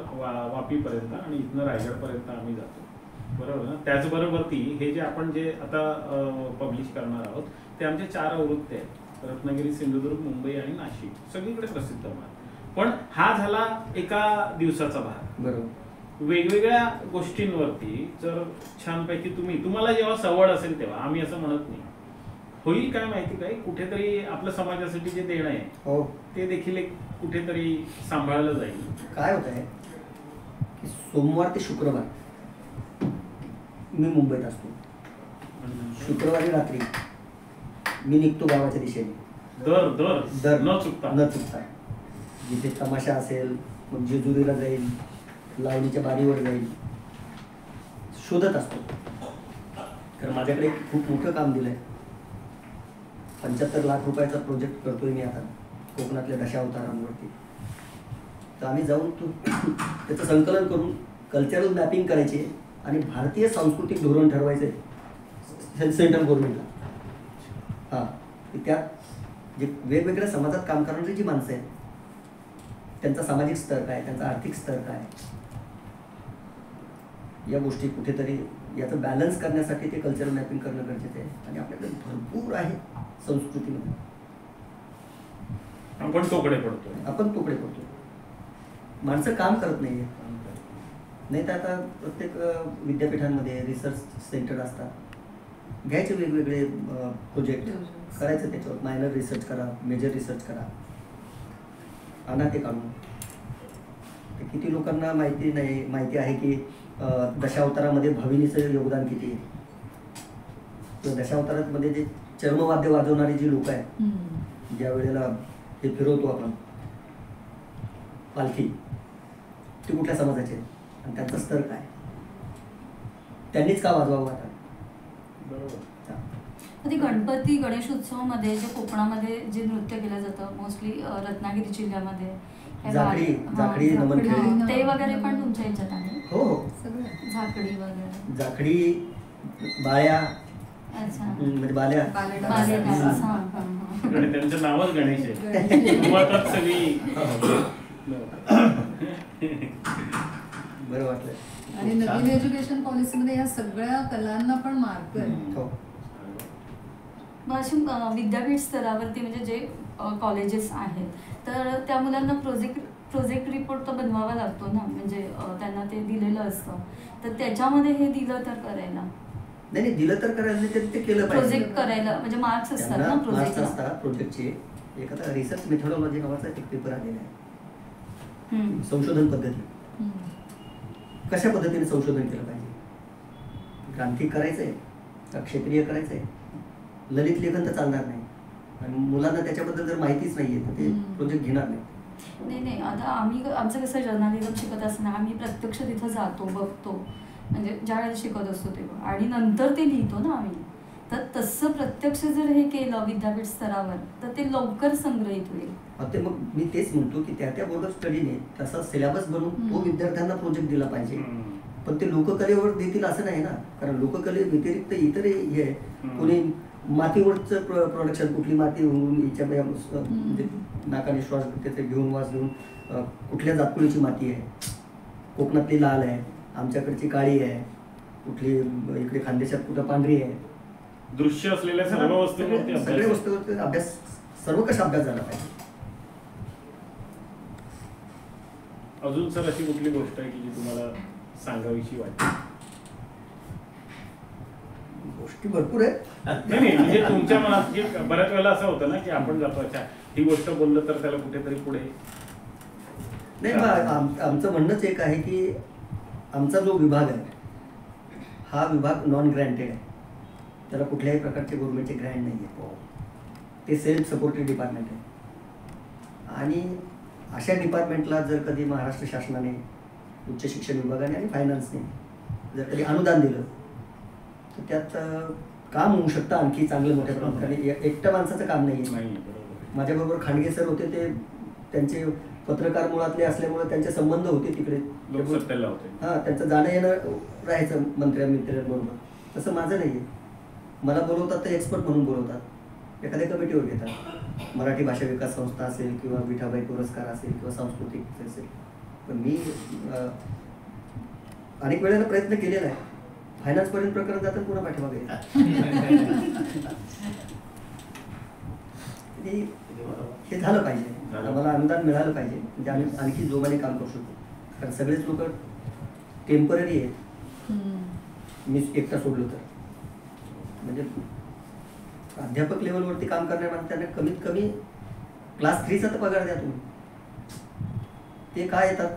वापीपर्यंत आणि इथनं रायगडपर्यंत आम्ही जातो, बरोबर ना. त्याचबरोबर हे जे आपण जे आता पब्लिश करणार आहोत ते आमचे 4 आवृत्त्या आहेत, रत्नागिरी, सिंधुदुर्ग, मुंबई आणि नाशिक, सगळीकडे प्रसिद्ध भाग. पण हा झाला एका दिवसाचा भाग. बरोबर. वेगवेगळ्या गोष्टींवरती जर छानपैकी तुम्हाला जेव्हा सवड असेल तेव्हा, आम्ही असं म्हणत नाही, होईल काय माहिती काय, कुठेतरी आपल्या समाजासाठी जे देणं आहे हो. ते देखील एक कुठेतरी सांभाळलं जाईल. काय होत आहे की सोमवार ते शुक्रवार मी मुंबईत असतो. शुक्रवारी रात्री मी निघतो गावाच्या दिशेने, दर न चुकता. जिथे तमाशा असेल मग जेजुरीला जाईल, लावणीच्या बारीवर जाईल, शोधत असतो. कारण माझ्याकडे खूप मोठं काम दिलंय. 75 लाख रुपयाचा प्रोजेक्ट करतोय मी आता कोकणातल्या दशावतारांवरती. तर आम्ही जाऊन त्याचं संकलन करून कल्चरल मॅपिंग करायची आणि भारतीय सांस्कृतिक धोरण ठरवायचं आहे सेंट्रल गव्हर्नमेंटला. हां, त्यात जे वेगवेगळ्या समाजात काम करणारी जी माणसं आहेत त्यांचा सामाजिक स्तर काय, त्यांचा आर्थिक स्तर काय, या गोष्टी कुठेतरी याचं बॅलन्स करण्यासाठी ते कल्चरल मॅपिंग करणं गरजेचं आहे. आणि आपल्याकडे भरपूर आहे संस्कृतीमध्ये, आपण तोकडे पडतो. माणसं काम करत नाहीये. नाही तर आता प्रत्येक विद्यापीठांमध्ये रिसर्च सेंटर असतात, घ्यायचे वेगवेगळे प्रोजेक्ट करायचं, त्याच्यावर मायनर रिसर्च करा, मेजर रिसर्च करा, आणा ते काढून. किती लोकांना माहिती आहे की दशावतारामध्ये भाविनीचं योगदान किती आहे. तर दशावतारामध्ये जे चर्मवाद्य वाजवणारे जी लोक आहेत, ज्या वेळेला हे फिरवतो आपण पालखी, ते कुठल्या समाजाचे आणि त्यांचा स्तर काय, त्यांनीच का वाजवावं आता. बरोबर. गणपती गणेश उत्सवामध्ये जे कोकणामध्ये जे नृत्य केलं जातं मोस्टली रत्नागिरी जिल्ह्यामध्ये झाकडी नमन खेळ ते वगैरे पण तुमच्या ह्याच्यात आहे? हो, झाकडी वगैरे, झाकडी, बाळ्या, अच्छा, म्हणजे बाल्या, त्यांचं नावच गणेश आहे. सगळी बरं वाटलं. आणि नवीन एज्युकेशन पॉलिसीमध्ये ह्या सगळ्या कलांना पण मार्क आहे. अशी विद्यापीठ स्तरावरती म्हणजे जे कॉलेजेस आहेत तर त्या मुलांना प्रोजेक्ट रिपोर्ट तर बनवावा लागतो ना, म्हणजे त्यांना ते दिलेलं असतं, तर त्याच्यामध्ये हे दिलं तर करायला नाही, दिलं तर करायला ते केलं पाहिजे. प्रोजेक्ट करायला म्हणजे मार्क्स असतात ना प्रोजेक्ट असतात. प्रोजेक्टचे एक आता रिसर्च मेथोडॉलॉजी नावाचा एक पेपर आलेला आहे. संशोधन पद्धती, कशा पद्धतीने संशोधन केलं पाहिजे, ग्रांथिक करायचंय का क्षेत्रीय करायचंय, ललित लेखन तर चालणार नाही. आणि मुलांना त्याच्याबद्दल जर माहितीच नाहीये तर ते प्रोजेक्ट घेणार नाही. नाही, आता आमचं कसं जर्नलिझम शिकत असताना आम्ही प्रत्यक्ष तिथं जातो, बघतो, म्हणजे ज्या वेळेला शिकत असतो तेव्हा, आणि नंतर ते लिहितो ना आम्ही. तर तसं प्रत्यक्ष जर हे केलं विद्यापीठ स्तरावर तर ते लवकर संग्रहित होईल. ते मग मी तेच म्हणतो की त्या बोर्ड ऑफ स्टडीने तसा सिलेबस बनवून तो विद्यार्थ्यांना प्रोजेक्ट दिला पाहिजे. पण ते लोककलेवर देतील असं नाही ना, कारण लोककले व्यतिरिक्त इतरही हे कोणी मातीवरचं प्रोडक्शन, कुठली माती होऊन हिच्या म्हणजे नाकाने श्वास त्याचे घेऊन वास घेऊन कुठल्या जातकुळीची माती आहे, कोकणातली लाल आहे, आमच्याकडची काळी आहे, कुठली इकडे खानदेशात कुठं पांढरी आहे, दृश्य असलेल्या सर्व वस्तूंवरती सगळ्या वस्तूंवरती अभ्यास, सर्वकष अभ्यास झाला पाहिजे. अजून सर अशी कुठली गोष्ट आहे की जी तुम्हाला सांगावीशी वाटते? गोष्टी भरपूर आहेत. नाही, म्हणजे तुमच्या मनात जे बऱ्याच वेळेला असं होतं ना की आपण जातो, अच्छा ही गोष्ट बोललं तर त्याला कुठेतरी पुढे नाही. आमचं म्हणणंच एक आहे की आमचा जो विभाग आहे हा विभाग नॉन ग्रँटेड आहे, त्याला कुठल्याही प्रकारचे गव्हर्नमेंटचे ग्रँट नाही आहे. ते सेल्फ सपोर्टेड डिपार्टमेंट आहे. आणि अशा डिपार्टमेंटला जर कधी महाराष्ट्र शासनाने, उच्च शिक्षण विभागाने आणि फायनान्सने जर कधी अनुदान दिलं तर त्यात काम होऊ शकतं आणखी चांगलं मोठ्या प्रमाणात. आणि एकट्या माणसाचं काम नाही आहे. माझ्याबरोबर खांडगे सर होते, ते त्यांचे पत्रकार मुळातले असल्यामुळे त्यांचे संबंध होते तिकडे, हां, त्यांचं जाणं येणं राहायचं मित्रांबरोबर. तसं माझं नाही आहे. मला बोलवतात तर एक्सपर्ट म्हणून बोलवतात, एखाद्या कमिटीवर घेतात, मराठी भाषा विकास संस्था असेल किंवा विठाबाई पुरस्कार असेल किंवा सांस्कृतिक असेल. पण मी अनेक वेळेला प्रयत्न केलेला आहे. फायनान्सपर्यंत प्रकरण जातं, पुन्हा पाठीमागे हे झालं पाहिजे. आम्हाला अनुदान मिळालं पाहिजे, म्हणजे आम्ही आणखी जोमाने काम करू शकतो. कारण सगळेच लोक टेम्पररी आहेत. मी एकटा सोडलो तर, म्हणजे अध्यापक लेवलवरती काम करणाऱ्या माणसांना कमीत कमी क्लास 3चा तर पगार द्या तुम्ही. ते काय येतात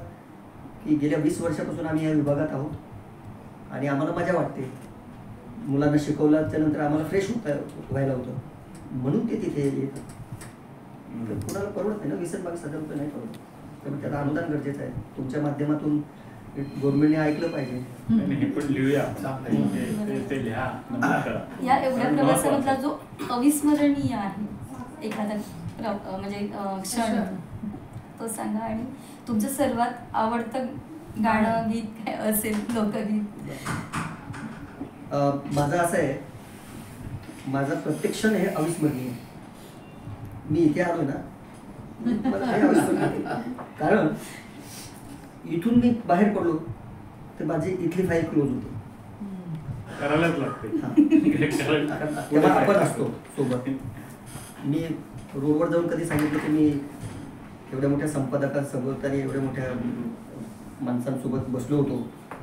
की गेल्या 20 वर्षापासून आम्ही या विभागात आहोत आणि आम्हाला मजा वाटते. मुलांना शिकवल्याच्या नंतर आम्हाला फ्रेश व्हायला होतं, म्हणून ते तिथे येतात. कुणाला परवडत नाही ना, 20-22 हजार रुपये नाही परवडत. त्यामुळे त्याला अनुदान गरजेचं आहे. तुमच्या माध्यमातून गव्हर्नमेंटने ऐकलं पाहिजे. आणि हे पण लिहूया ते लिहा नमूद करा. या एवढ्या प्रवासामधला जो अविस्मरणीय आहे एखादा म्हणजे क्षण तो सांगा. आणि तुमचं सर्वात आवडतं गाणं गीत काय असेल, लोकगीत? माझं असं आहे, माझं प्रत्येक क्षण हे अविस्मरणीय आहे. मी इथे आलो ना, मला हे अविस्मरणीय आहे. कारण इथून मी बाहेर पडलो तर माझी इथली फाईल क्लोज होती. करायलाच लागते. तेव्हा आपण असतो सोबत. मी रोडवर जाऊन कधी सांगितलं की मी एवढ्या मोठ्या संपादकांसोबत आणि एवढ्या मोठ्या माणसांसोबत बसलो होतो,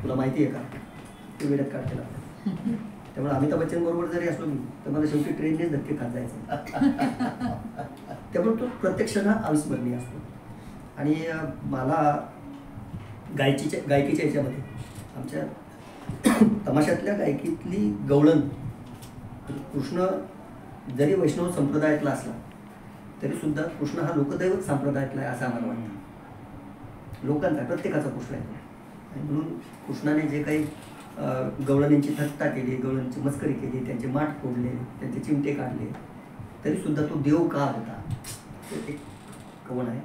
तुला माहिती आहे का? ते वेळात काढते. त्यामुळे अमिताभ बच्चन बरोबर जरी असलो मी तर मला शेवटी ट्रेननेच धक्के खात जायचे. त्यामुळे तो प्रत्यक्ष ना अविस्मरणीय असतो. आणि मला गायकीच्या ह्याच्यामध्ये आमच्या तमाशातल्या गायकीतली गवळण, कृष्ण जरी वैष्णव संप्रदायातला असला तरी सुद्धा कृष्ण हा लोकदैवत संप्रदायातला आहे असं आम्हाला वाटतं. लोकांचा प्रत्येकाचा कृष्ण आहे. आणि म्हणून कृष्णाने जे काही गवळणींची थट्टा केली, गवळणींची मस्करी केली, त्यांचे माठ फोडले, त्यांचे चिमटे काढले, तरी सुद्धा तो देव का होता, तो एक कवण आहे.